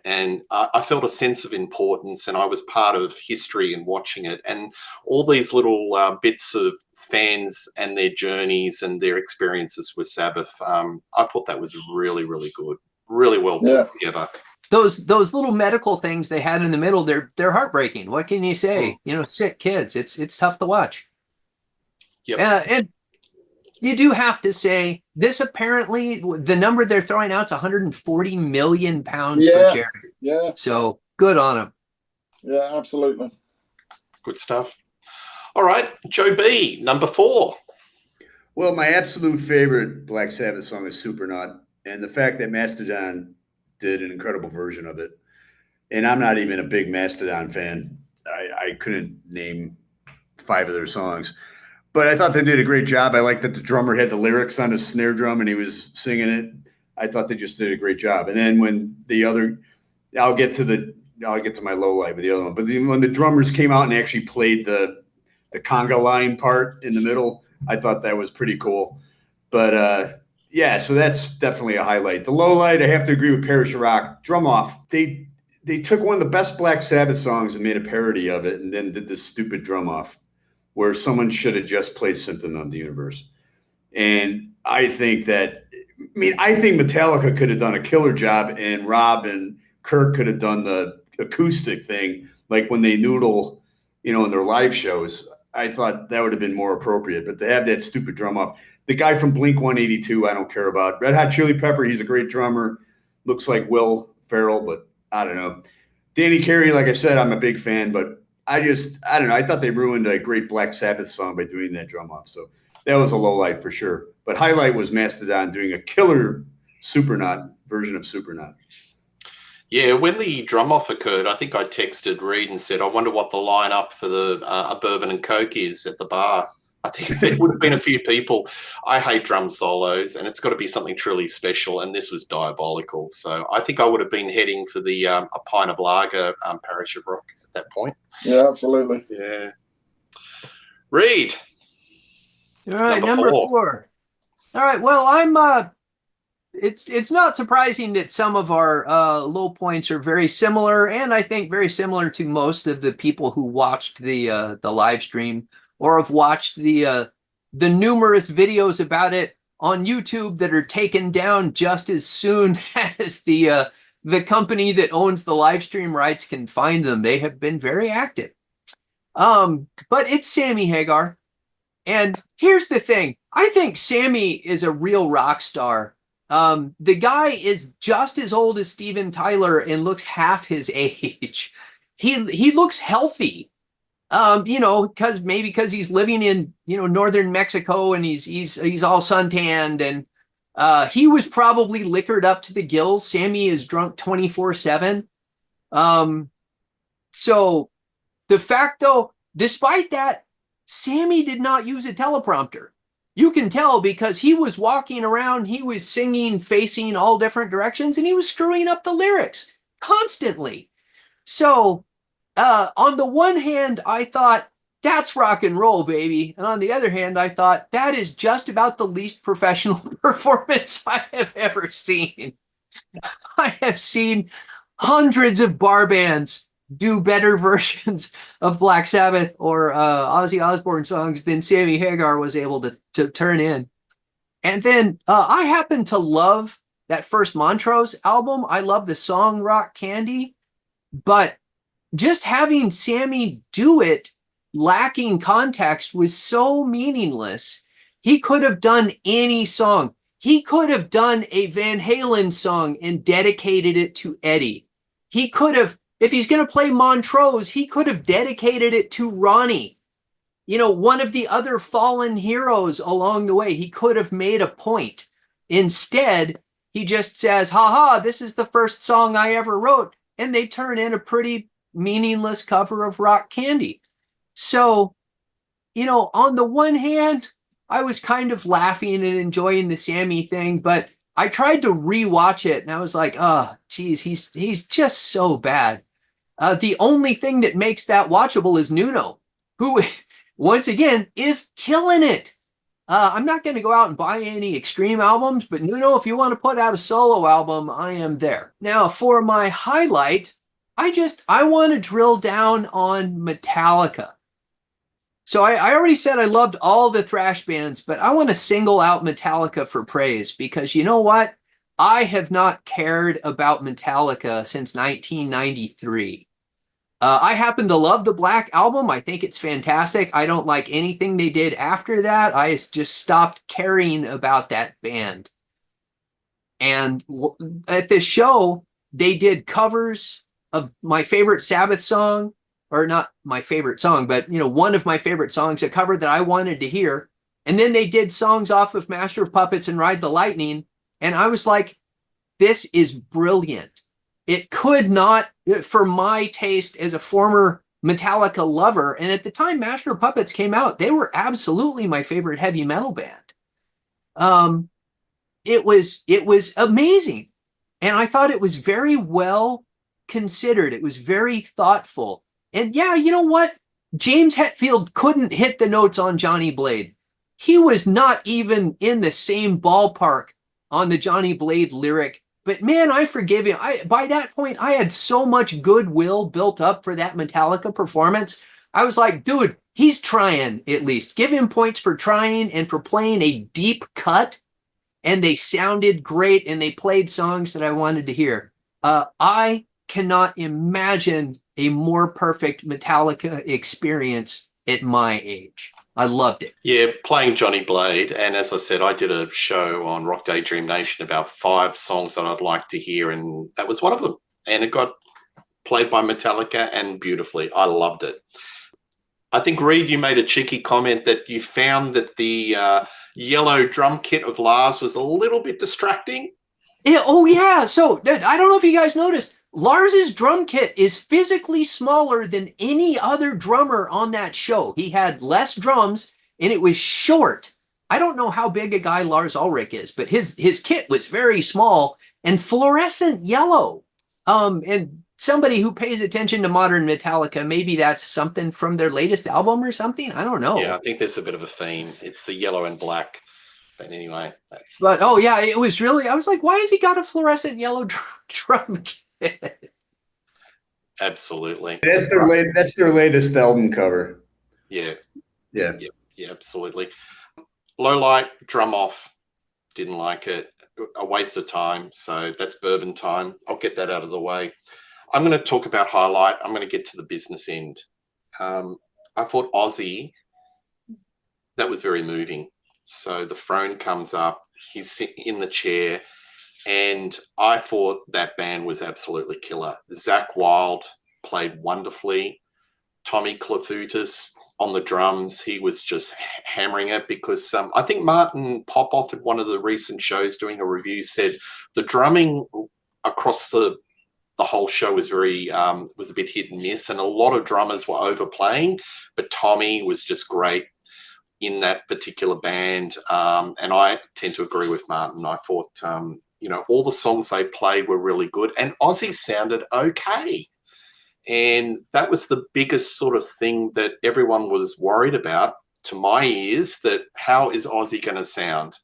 [SPEAKER 1] And I felt a sense of importance, and I was part of history in watching it. And all these little bits of fans and their journeys and their experiences with Sabbath, I thought that was really, really good, really well put together.
[SPEAKER 4] Those little medical things they had in the middle, they're heartbreaking. What can you say? Sick kids. It's tough to watch.
[SPEAKER 1] Yep.
[SPEAKER 4] And you do have to say this. Apparently, the number they're throwing out is 140 million pounds for charity.
[SPEAKER 2] Yeah.
[SPEAKER 4] So good on them.
[SPEAKER 2] Yeah, absolutely.
[SPEAKER 1] Good stuff. All right, Joe B, number 4.
[SPEAKER 3] Well, my absolute favorite Black Sabbath song is Supernaut, and the fact that Mastodon did an incredible version of it. And I'm not even a big Mastodon fan. I couldn't name 5 of their songs. But I thought they did a great job. I like that the drummer had the lyrics on his snare drum and he was singing it. I thought they just did a great job. And then when I'll get to my low light with the other one. But when the drummers came out and actually played the conga line part in the middle, I thought that was pretty cool. But so that's definitely a highlight. The low light, I have to agree with Parish Rock. Drum Off. They took one of the best Black Sabbath songs and made a parody of it, and then did this stupid Drum Off, where someone should have just played Symptom of the Universe. And I think Metallica could have done a killer job, and Rob and Kirk could have done the acoustic thing, like when they noodle, in their live shows. I thought that would have been more appropriate, but to have that stupid drum off. The guy from Blink-182, I don't care about. Red Hot Chili Pepper, he's a great drummer. Looks like Will Ferrell, but I don't know. Danny Carey, like I said, I'm a big fan, but I don't know. I thought they ruined a great Black Sabbath song by doing that drum off. So that was a low light for sure. But highlight was Mastodon doing a killer Supernaut version of Supernaut.
[SPEAKER 1] Yeah, when the drum off occurred, I think I texted Reed and said, I wonder what the lineup for the a bourbon and Coke is at the bar. I think there would have been a few people. I hate drum solos, and it's got to be something truly special, and this was diabolical. So I think I would have been heading for the a pint of lager, Parish of Rock at that point.
[SPEAKER 2] Yeah, absolutely.
[SPEAKER 1] Yeah. Reed.
[SPEAKER 4] All right, number 4. All right, well, I'm it's not surprising that some of our low points are very similar, and I think very similar to most of the people who watched the live stream or have watched the numerous videos about it on YouTube that are taken down just as soon as the company that owns the live stream rights can find them. They have been very active. But it's Sammy Hagar. And here's the thing. I think Sammy is a real rock star. The guy is just as old as Steven Tyler and looks half his age. He looks healthy. Because he's living in, northern Mexico, and he's all suntanned, and he was probably liquored up to the gills. Sammy is drunk 24/7. So the fact, though, despite that, Sammy did not use a teleprompter. You can tell because he was walking around, he was singing, facing all different directions, and he was screwing up the lyrics constantly. So, on the one hand, I thought, that's rock and roll, baby. And on the other hand, I thought, that is just about the least professional performance I have ever seen. I have seen hundreds of bar bands do better versions of Black Sabbath or Ozzy Osbourne songs than Sammy Hagar was able to turn in. And then I happen to love that first Montrose album. I love the song Rock Candy, but just having Sammy do it lacking context was so meaningless. He could have done any song. He could have done a Van Halen song and dedicated it to Eddie. He could have, if he's going to play Montrose, he could have dedicated it to Ronnie, you know, one of the other fallen heroes along the way. He could have made a point. Instead, he just says, haha, this is the first song I ever wrote. And they turn in a pretty meaningless cover of Rock Candy. So, you know, on the one hand, I was kind of laughing and enjoying the Sammy thing, but I tried to rewatch it and I was like, oh, geez, he's just so bad. The only thing that makes that watchable is Nuno, who, once again, is killing it. I'm not going to go out and buy any Extreme albums, but Nuno, if you want to put out a solo album, I am there. Now, for my highlight, I want to drill down on Metallica. So I already said I loved all the thrash bands, but I want to single out Metallica for praise because you know what? I have not cared about Metallica since 1993. I happen to love the Black Album. I think it's fantastic. I don't like anything they did after that. I just stopped caring about that band. And at this show, they did covers of my favorite Sabbath song, or not my favorite song, but you know, one of my favorite songs, a cover that I wanted to hear. And then they did songs off of Master of Puppets and Ride the Lightning. And I was like, this is brilliant. It could not, for my taste as a former Metallica lover, and at the time Master of Puppets came out, they were absolutely my favorite heavy metal band. It was amazing. And I thought it was very well considered. It was very thoughtful. And yeah, you know what? James Hetfield couldn't hit the notes on Johnny Blade. He was not even in the same ballpark on the Johnny Blade lyric. But man, I forgive him. By that point, I had so much goodwill built up for that Metallica performance. I was like, dude, he's trying at least. Give him points for trying and for playing a deep cut. And they sounded great and they played songs that I wanted to hear. I cannot imagine a more perfect Metallica experience at my age. I loved it.
[SPEAKER 1] Yeah, playing Johnny Blade. And as I said, I did a show on Rock Daydream Nation about 5 songs that I'd like to hear. And that was one of them. And it got played by Metallica and beautifully. I loved it. I think, Reed, you made a cheeky comment that you found that the yellow drum kit of Lars was a little bit distracting.
[SPEAKER 4] Yeah, oh, yeah. So I don't know if you guys noticed. Lars's drum kit is physically smaller than any other drummer on that show. He had less drums and it was short. I don't know how big a guy Lars Ulrich is, but his kit was very small and fluorescent yellow. And somebody who pays attention to modern Metallica, maybe that's something from their latest album or something. I don't know.
[SPEAKER 1] Yeah, I think there's a bit of a theme. It's the yellow and black. But anyway, that's.
[SPEAKER 4] But oh yeah, it was really. I was like, why has he got a fluorescent yellow drum kit?
[SPEAKER 1] Absolutely.
[SPEAKER 3] That's their latest album cover.
[SPEAKER 1] Yeah,
[SPEAKER 3] Yeah.
[SPEAKER 1] absolutely. Low light, drum off. Didn't like it. A waste of time. So that's bourbon time. I'll get that out of the way. I'm going to talk about highlight. I'm going to get to the business end. I thought Ozzy, that was very moving. So the throne comes up. He's sitting in the chair. And I thought that band was absolutely killer. Zakk Wylde played wonderfully. Tommy Clafoutis on the drums, he was just hammering it because I think Martin Popoff at one of the recent shows doing a review said the drumming across the the whole show was was a bit hit and miss, and a lot of drummers were overplaying, but Tommy was just great in that particular band. And I tend to agree with Martin. I thought, all the songs they played were really good, and Ozzy sounded okay. And that was the biggest sort of thing that everyone was worried about, to my ears, that how is Ozzy going to sound?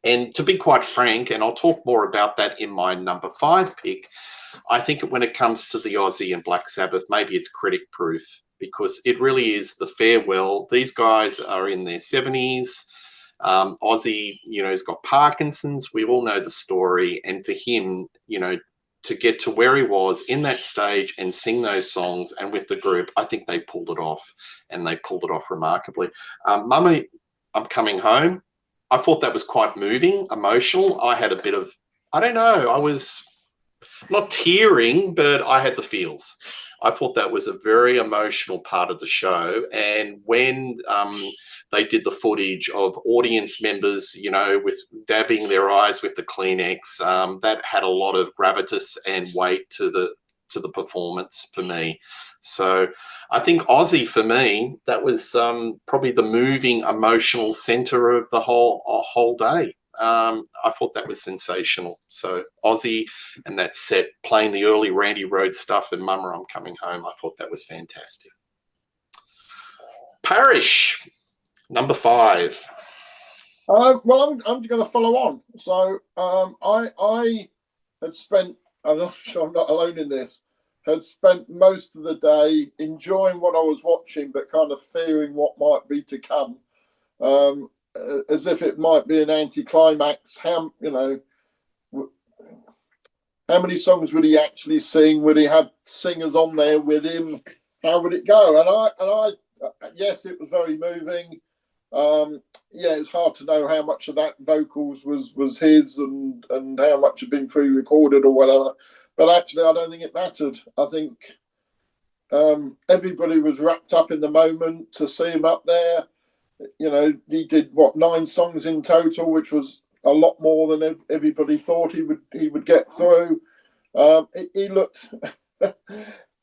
[SPEAKER 1] And to be quite frank, and I'll talk more about that in my number 5 pick, I think when it comes to the Ozzy and Black Sabbath, maybe it's critic proof, because it really is the farewell. These guys are in their 70s. Ozzy, he's got Parkinson's. We all know the story. And for him, to get to where he was in that stage and sing those songs and with the group, I think they pulled it off, and they pulled it off remarkably. Mummy, I'm Coming Home. I thought that was quite moving, emotional. I had a bit of, I don't know, I was not tearing, but I had the feels. I thought that was a very emotional part of the show. And when they did the footage of audience members, with dabbing their eyes with the Kleenex, that had a lot of gravitas and weight to the performance for me. So I think Ozzy, for me, that was probably the moving, emotional center of the whole day. I thought that was sensational. So Ozzy and that set, playing the early Randy Rhoads stuff and Mama, I'm Coming Home, I thought that was fantastic. Parish, number 5.
[SPEAKER 2] Well, I'm going to follow on. So I had spent, I'm sure I'm not alone in this, had spent most of the day enjoying what I was watching, but kind of fearing what might be to come. As if it might be an anticlimax. How many songs would he actually sing? Would he have singers on there with him? How would it go? And I yes, it was very moving. It's hard to know how much of that vocals was his and how much had been pre-recorded or whatever. But actually, I don't think it mattered. I think everybody was wrapped up in the moment to see him up there. He did 9 songs in total, which was a lot more than everybody thought he would get through. He looked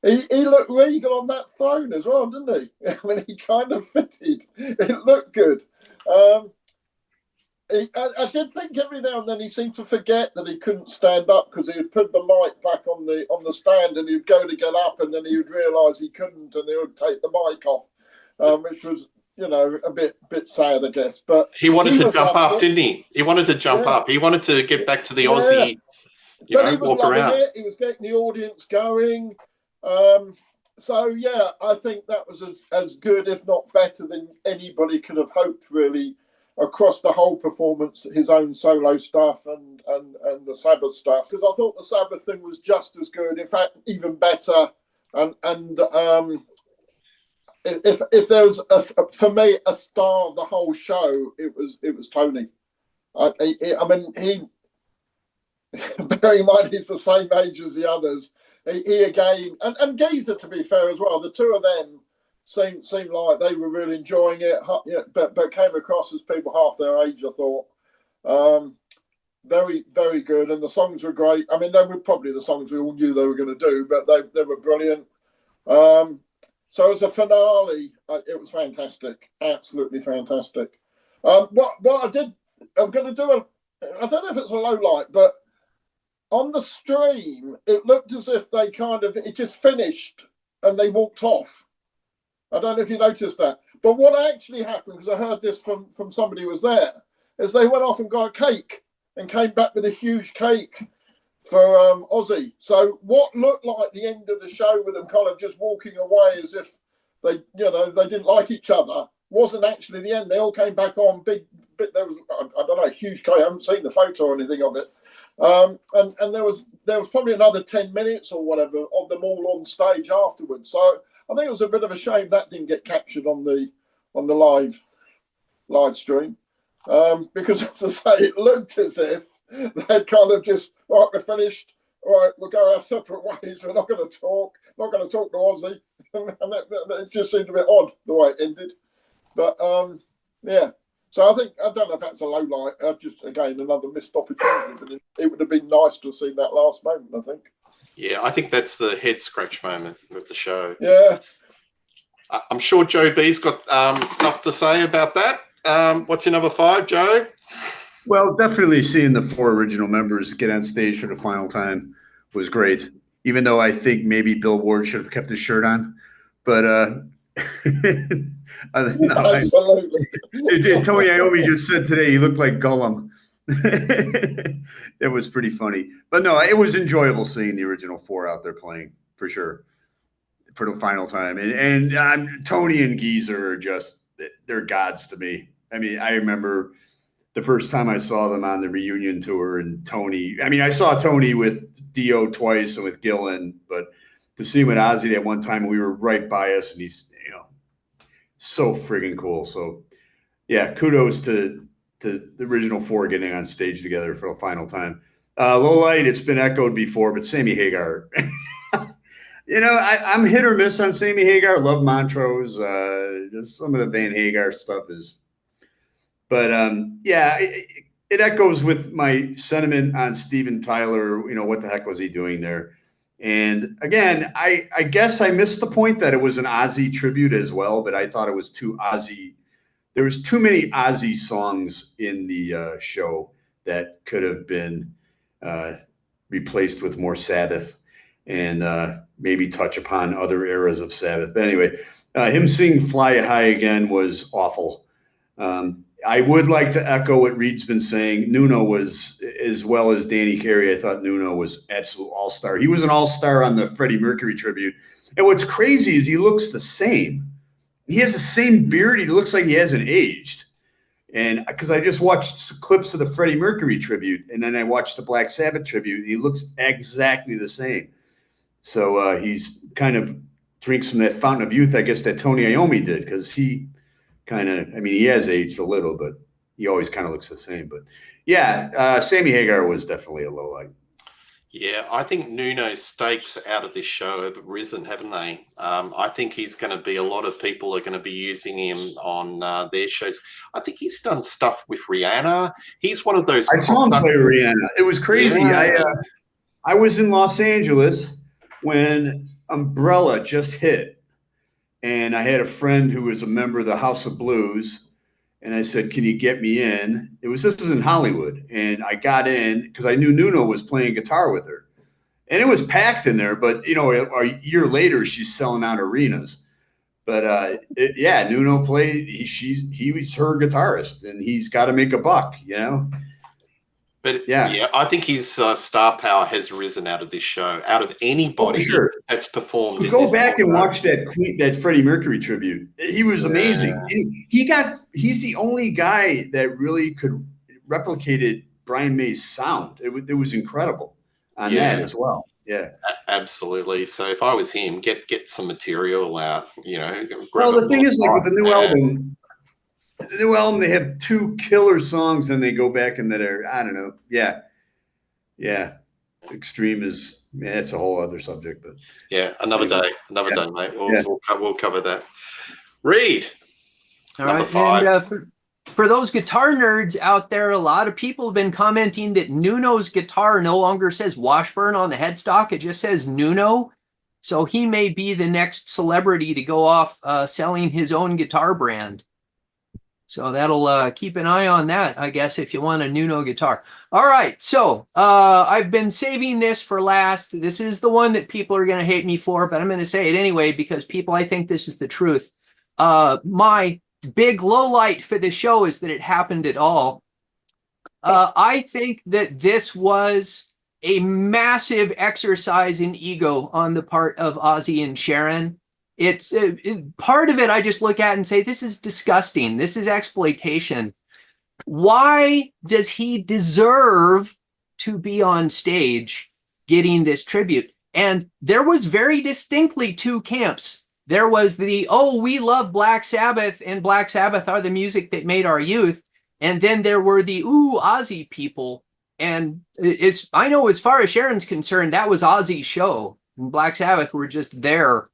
[SPEAKER 2] he looked regal on that throne as well, didn't he? I mean, he kind of fitted. It looked good. I did think every now and then he seemed to forget that he couldn't stand up, because he would put the mic back on the stand and he'd go to get up, and then he would realise he couldn't, and he would take the mic off, which was a bit sad, I guess. But
[SPEAKER 1] he wanted to jump up, didn't he? He wanted to jump up. He wanted to get back to the Aussie,
[SPEAKER 2] he was
[SPEAKER 1] walk
[SPEAKER 2] loving
[SPEAKER 1] around.
[SPEAKER 2] it. He was getting the audience going. I think that was as good, if not better, than anybody could have hoped, really, across the whole performance, his own solo stuff and the Sabbath stuff. Because I thought the Sabbath thing was just as good, in fact, even better. If there was for me a star of the whole show, it was Tony. I mean, he bearing in mind he's the same age as the others. He again, and Geezer, to be fair as well, the two of them seemed like they were really enjoying it, but came across as people half their age, I thought. Very, very good, and the songs were great. I mean, they were probably the songs we all knew they were going to do, but they were brilliant. So as a finale, it was fantastic, absolutely fantastic. What I did, I'm going to do I don't know if it's a low light, but on the stream, it looked as if it just finished and they walked off. I don't know if you noticed that. But what actually happened, because I heard this from somebody who was there, is they went off and got a cake and came back with a huge cake for Ozzy. So what looked like the end of the show with them kind of just walking away as if they didn't like each other wasn't actually the end. They all came back on big. There was, I don't know, a huge cake. I haven't seen the photo or anything of it. And there was probably another 10 minutes or whatever of them all on stage afterwards. So I think it was a bit of a shame that didn't get captured on the live stream, because, as I say, it looked as if they'd kind of just, right, we're finished. All right, we'll go our separate ways. We're not going to talk. Not going to talk to Ozzy. And it just seemed a bit odd the way it ended. But yeah. So I don't know if that's a low light. Just, again, another missed opportunity. But it would have been nice to have seen that last moment, I think.
[SPEAKER 1] Yeah, I think that's the head scratch moment of the show.
[SPEAKER 2] Yeah.
[SPEAKER 1] I'm sure Joe B's got stuff to say about that. What's your number 5, Joe?
[SPEAKER 3] Well, definitely seeing the 4 original members get on stage for the final time was great. Even though I think maybe Bill Ward should have kept his shirt on, but
[SPEAKER 2] Absolutely.
[SPEAKER 3] Tony Iommi just said today he looked like Gollum. It was pretty funny, but no, it was enjoyable seeing the original 4 out there playing for sure for the final time. And Tony and Geezer are they're gods to me. I mean, I remember the first time I saw them on the reunion tour, and Tony, I mean, I saw Tony with Dio twice and with Gillan, but to see him with Ozzy that one time, we were right by us, and he's, so friggin' cool. So yeah, kudos to the original 4 getting on stage together for the final time. Low light, it's been echoed before, but Sammy Hagar. I'm hit or miss on Sammy Hagar. Love Montrose. Just some of the Van Hagar stuff is. But it echoes with my sentiment on Steven Tyler. What the heck was he doing there? And again, I guess I missed the point that it was an Ozzy tribute as well, but I thought it was too Ozzy. There was too many Ozzy songs in the show that could have been replaced with more Sabbath and maybe touch upon other eras of Sabbath. But anyway, him singing Fly High Again was awful. I would like to echo what Reed's been saying. Nuno was, as well as Danny Carey, I thought Nuno was absolute all-star. He was an all-star on the Freddie Mercury tribute. And what's crazy is he looks the same. He has the same beard. He looks like he hasn't aged. And because I just watched clips of the Freddie Mercury tribute, and then I watched the Black Sabbath tribute, and he looks exactly the same. So he's kind of drinks from that fountain of youth, I guess, that Tony Iommi did, because he he has aged a little, but he always kind of looks the same. But yeah, Sammy Hagar was definitely a low light.
[SPEAKER 1] Yeah, I think Nuno's stakes out of this show have risen, haven't they? I think he's going to be, a lot of people are going to be using him on their shows. I think he's done stuff with Rihanna. He's one of those.
[SPEAKER 3] I saw him play Rihanna. It was crazy. Yeah. I was in Los Angeles when Umbrella just hit. And I had a friend who was a member of the House of Blues, and I said, "Can you get me in?" This was in Hollywood, and I got in because I knew Nuno was playing guitar with her, and it was packed in there. But a year later, she's selling out arenas. But Nuno played. He was her guitarist, and he's got to make a buck,
[SPEAKER 1] But yeah, I think his star power has risen out of this show, out of anybody that's performed.
[SPEAKER 3] Go back and watch that Freddie Mercury tribute. He was amazing. He's the only guy that really could replicated Brian May's sound. It was incredible on that as well. Yeah,
[SPEAKER 1] absolutely. So if I was him, get some material out.
[SPEAKER 3] Well, the thing is, like with the new album. The new album, they have 2 killer songs, and they go back and that are, I don't know. Yeah. Extreme is, it's a whole other subject, but
[SPEAKER 1] yeah, another day, mate. We'll cover that. Reed, number 5.
[SPEAKER 4] And for those guitar nerds out there, a lot of people have been commenting that Nuno's guitar no longer says Washburn on the headstock. It just says Nuno. So he may be the next celebrity to go off selling his own guitar brand. So that'll keep an eye on that, I guess, if you want a Nuno guitar. All right, so I've been saving this for last. This is the one that people are going to hate me for, but I'm going to say it anyway because I think this is the truth. My big low light for the show is that it happened at all. I think that this was a massive exercise in ego on the part of Ozzy and Sharon. It's part of it I just look at and say, this is disgusting. This is exploitation. Why does he deserve to be on stage getting this tribute? And there was very distinctly 2 camps. There was the, we love Black Sabbath, and Black Sabbath are the music that made our youth. And then there were the, Ozzy people. And I know as far as Sharon's concerned, that was Ozzy's show. And Black Sabbath were just there.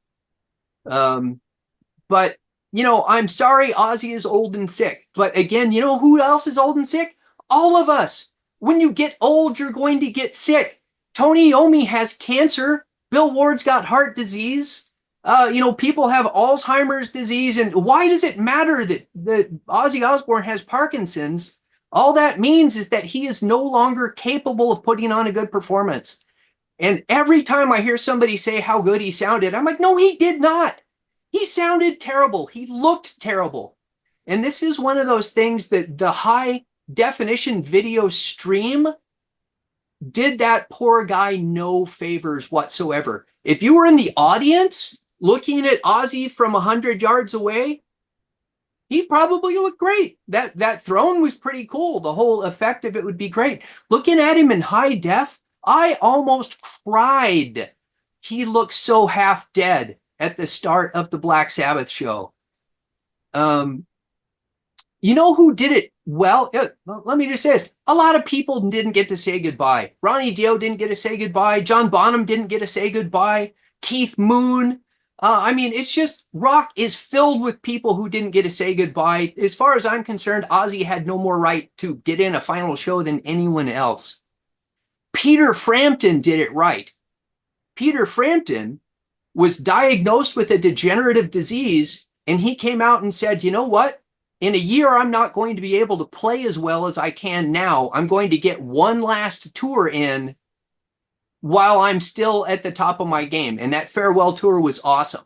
[SPEAKER 4] But I'm sorry, Ozzy is old and sick. But again, who else is old and sick? All of us. When you get old, you're going to get sick. Tony Iommi has cancer. Bill Ward's got heart disease. People have Alzheimer's disease. And why does it matter that Ozzy Osbourne has Parkinson's? All that means is that he is no longer capable of putting on a good performance. And every time I hear somebody say how good he sounded, I'm like, no, he did not. He sounded terrible. He looked terrible. And this is one of those things that the high definition video stream did that poor guy no favors whatsoever. If you were in the audience looking at Ozzy from 100 yards away, he probably looked great. That throne was pretty cool. The whole effect of it would be great. Looking at him in high def, I almost cried. He looked so half dead at the start of the Black Sabbath show. You know who did it well? Let me just say this. A lot of people didn't get to say goodbye. Ronnie Dio didn't get to say goodbye. John Bonham didn't get to say goodbye. Keith Moon. It's just rock is filled with people who didn't get to say goodbye. As far as I'm concerned, Ozzy had no more right to get in a final show than anyone else. Peter Frampton did it right. Peter Frampton was diagnosed with a degenerative disease, and he came out and said, you know what? In a year, I'm not going to be able to play as well as I can now. I'm going to get one last tour in while I'm still at the top of my game. And that farewell tour was awesome.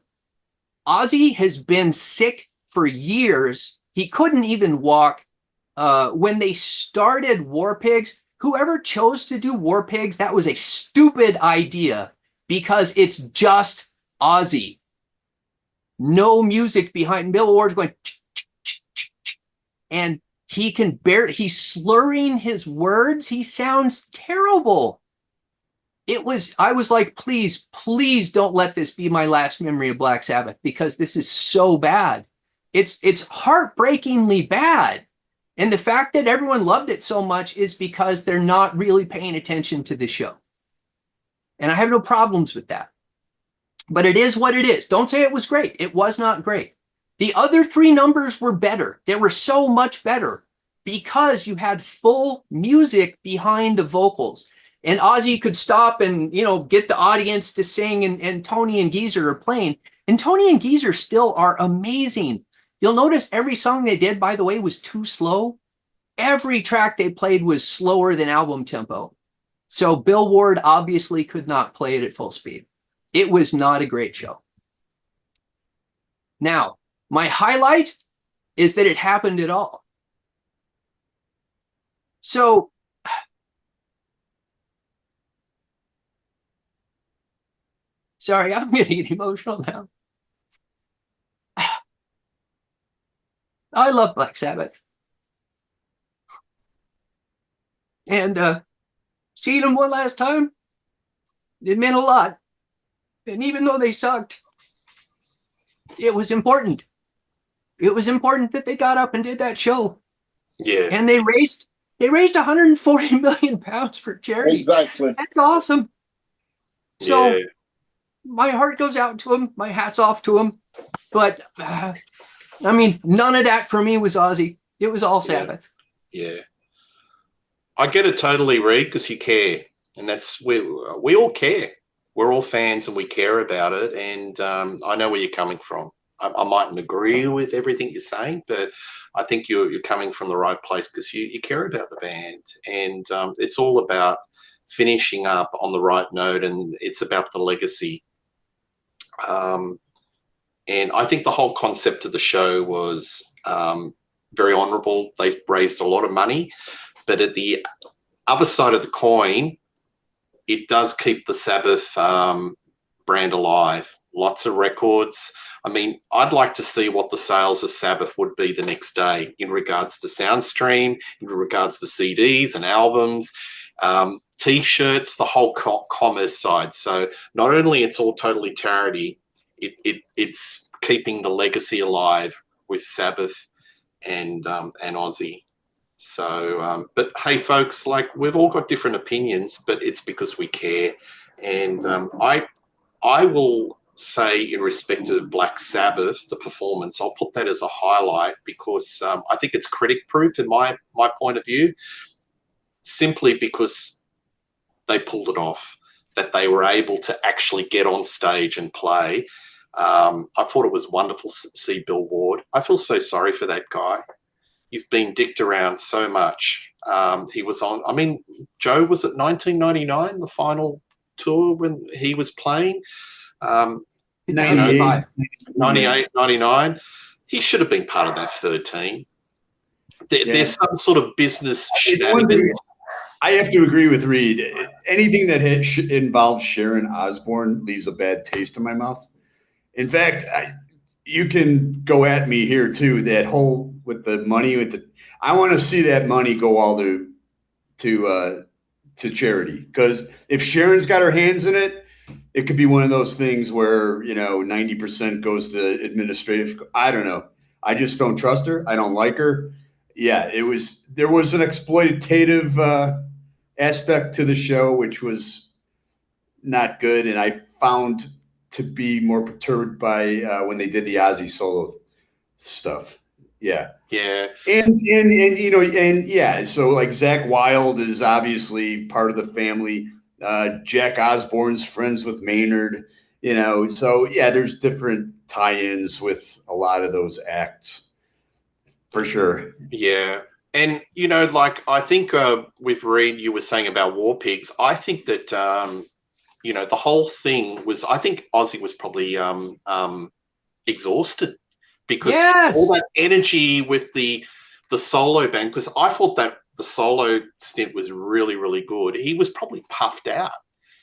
[SPEAKER 4] Ozzy has been sick for years. He couldn't even walk. When they started War Pigs, whoever chose to do War Pigs, that was a stupid idea because it's just Ozzy. No music behind. Bill Ward's going, and he can he's slurring his words. He sounds terrible. I was like, please don't let this be my last memory of Black Sabbath because this is so bad. It's heartbreakingly bad. And the fact that everyone loved it so much is because they're not really paying attention to the show. And I have no problems with that. But it is what it is. Don't say it was great. It was not great. The other three numbers were better. They were so much better because you had full music behind the vocals. And Ozzy could stop and, get the audience to sing, and Tony and Geezer are playing. And Tony and Geezer still are amazing. You'll notice every song they did, by the way, was too slow. Every track they played was slower than album tempo. So Bill Ward obviously could not play it at full speed. It was not a great show. Now, my highlight is that it happened at all. So, sorry, I'm getting emotional now. I love Black Sabbath. And seeing them one last time, it meant a lot. And even though they sucked, it was important. It was important that they got up and did that show.
[SPEAKER 1] Yeah.
[SPEAKER 4] And they raised 140 million pounds for charity.
[SPEAKER 2] Exactly.
[SPEAKER 4] That's awesome. So
[SPEAKER 1] Yeah.
[SPEAKER 4] my heart goes out to him. My hat's off to him. But none of that for me was Ozzy. It was all Sabbath.
[SPEAKER 1] Yeah. I get it totally, Reed, because you care. And that's we all care. We're all fans and we care about it. And I know where you're coming from. I mightn't agree with everything you're saying, but I think you're coming from the right place because you care about the band. And it's all about finishing up on the right note, and it's about the legacy. And I think the whole concept of the show was very honourable. They raised a lot of money, but at the other side of the coin, it does keep the Sabbath brand alive. Lots of records. I mean, I'd like to see what the sales of Sabbath would be the next day in regards to SoundStream, in regards to CDs and albums, T-shirts, the whole commerce side. So not only it's all totally charity, it's keeping the legacy alive with Sabbath and Ozzy. So, but hey, folks, like we've all got different opinions, but it's because we care. And I will say, in respect of Black Sabbath, the performance, I'll put that as a highlight because I think it's critic-proof in my point of view, simply because they pulled it off. that they were able to actually get on stage and play. I thought it was wonderful to see Bill Ward. I feel so sorry for that guy. He's been dicked around so much. He was on, I mean, Joe, was it 1999, the final tour when he was playing?
[SPEAKER 4] 2005.
[SPEAKER 1] 98, 99. He should have been part of that third team. There's some sort of business shenanigans.
[SPEAKER 3] I have to agree with Reed. Anything that involves Sharon Osbourne leaves a bad taste in my mouth. In fact, you can go at me here too. That whole with the money, I want to see that money go all to charity, because if Sharon's got her hands in it, it could be one of those things where 90% goes to administrative. I don't know. I just don't trust her. I don't like her. Yeah, there was an exploitative aspect to the show, which was not good, and I found to be more perturbed by when they did the Ozzy solo stuff. Yeah. And yeah, so like Zakk Wylde is obviously part of the family. Jack Osbourne's friends with Maynard, so yeah, there's different tie-ins with a lot of those acts for sure.
[SPEAKER 1] Yeah. And, I think with Reed, you were saying about War Pigs. I think that, the whole thing was, I think Ozzy was probably exhausted because all that energy with the solo band, because I thought that the solo stint was really, really good. He was probably puffed out.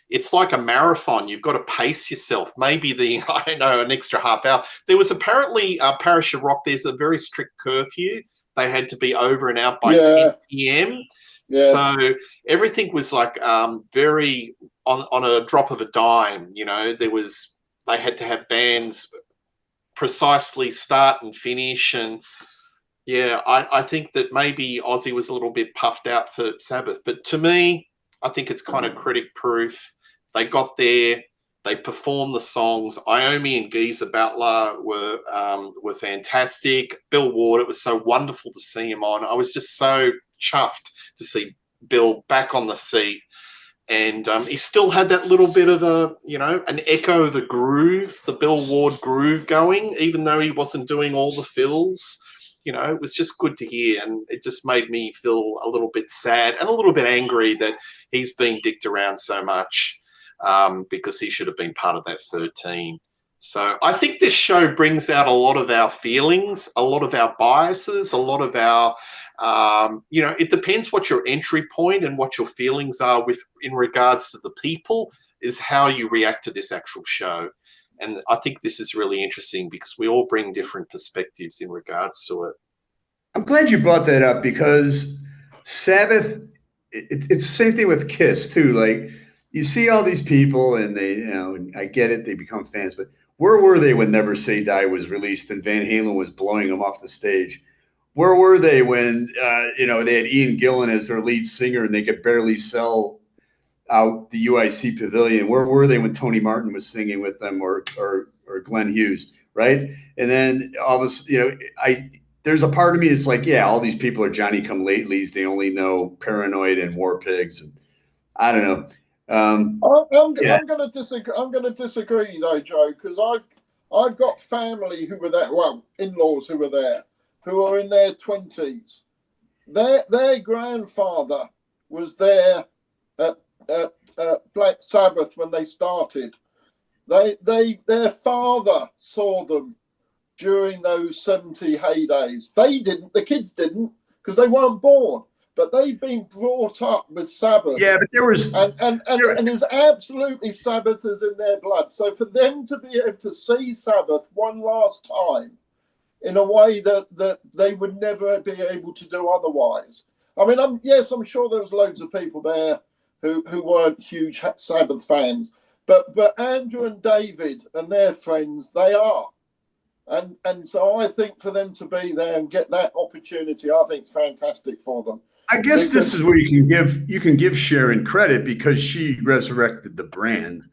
[SPEAKER 1] It's like a marathon. You've got to pace yourself. Maybe an extra half hour. There was apparently Parish of Rock. There's a very strict curfew. They had to be over and out by 10 p.m. Yeah. So everything was like very on a drop of a dime. They had to have bands precisely start and finish. And yeah, I think that maybe Ozzy was a little bit puffed out for Sabbath. But to me, I think it's kind of critic proof. They got there. They performed the songs. Iommi and Geezer Butler were fantastic. Bill Ward, it was so wonderful to see him on. I was just so chuffed to see Bill back on the seat. And he still had that little bit of an echo of the groove, the Bill Ward groove going, even though he wasn't doing all the fills. It was just good to hear. And it just made me feel a little bit sad and a little bit angry that he's been dicked around so much. Because he should have been part of that 13. So I think this show brings out a lot of our feelings, a lot of our biases, a lot of our, it depends what your entry point and what your feelings are in regards to the people is how you react to this actual show. And I think this is really interesting because we all bring different perspectives in regards to it.
[SPEAKER 3] I'm glad you brought that up because Sabbath, it's the same thing with Kiss too. Like, you see all these people and they, I get it, they become fans, but where were they when Never Say Die was released and Van Halen was blowing them off the stage? Where were they when, they had Ian Gillan as their lead singer and they could barely sell out the UIC Pavilion? Where were they when Tony Martin was singing with them or Glenn Hughes, right? And then all this, there's a part of me that's like, yeah, all these people are Johnny-come-latelys. They only know Paranoid and War Pigs. And I don't know.
[SPEAKER 2] I'm going to disagree. I'm going to disagree though, Joe, because I've got family who were there. Well, in-laws who were there, who are in their 20s. Their grandfather was there at Black Sabbath when they started. Their father saw them during those 70 heydays. They didn't. The kids didn't because they weren't born. But they've been brought up with Sabbath.
[SPEAKER 3] Yeah, but there was
[SPEAKER 2] and there's absolutely Sabbath is in their blood. So for them to be able to see Sabbath one last time in a way that they would never be able to do otherwise. I mean, I'm sure there was loads of people there who weren't huge Sabbath fans, but Andrew and David and their friends, they are. And so I think for them to be there and get that opportunity, I think it's fantastic for them.
[SPEAKER 3] I guess this is where you can give Sharon credit because she resurrected the brand.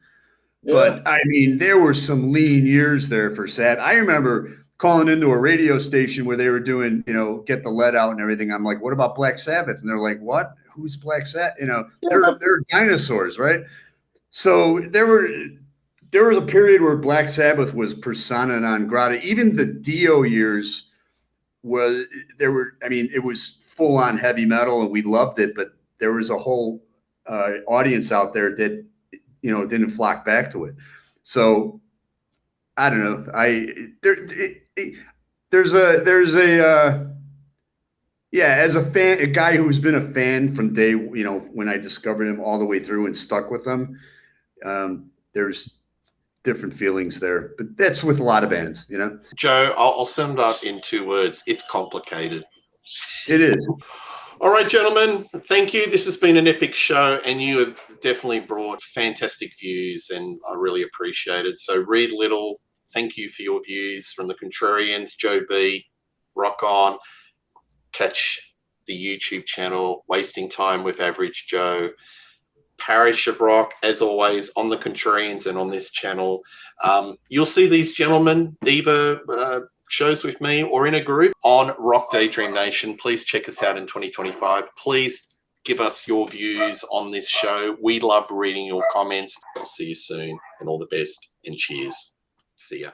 [SPEAKER 3] Yeah. But I mean, there were some lean years there for Sabbath. I remember calling into a radio station where they were doing, Get the Lead Out and everything. I'm like, what about Black Sabbath? And they're like, what? Who's Black Sabbath? They're dinosaurs, right? So there was a period where Black Sabbath was persona non grata. Even the Dio years it was full on heavy metal and we loved it, but there was a whole audience out there that, didn't flock back to it. So I don't know. As a fan, a guy who's been a fan from day, when I discovered him all the way through and stuck with him, there's different feelings there, but that's with a lot of bands,
[SPEAKER 1] Joe, I'll sum it up in 2 words. It's complicated.
[SPEAKER 3] It is.
[SPEAKER 1] All right, gentlemen, thank you. This has been an epic show, and you have definitely brought fantastic views, and I really appreciate it. So, Reed Little, thank you for your views. From the Contrarians, Joe B, rock on. Catch the YouTube channel, Wasting Time with Average Joe. Parish of Rock, as always, on the Contrarians and on this channel. You'll see these gentlemen either shows with me or in a group on Rock Daydream Nation. Please check us out in 2025. Please give us your views on this show. We love reading your comments. I'll see you soon, and all the best, and cheers. See ya.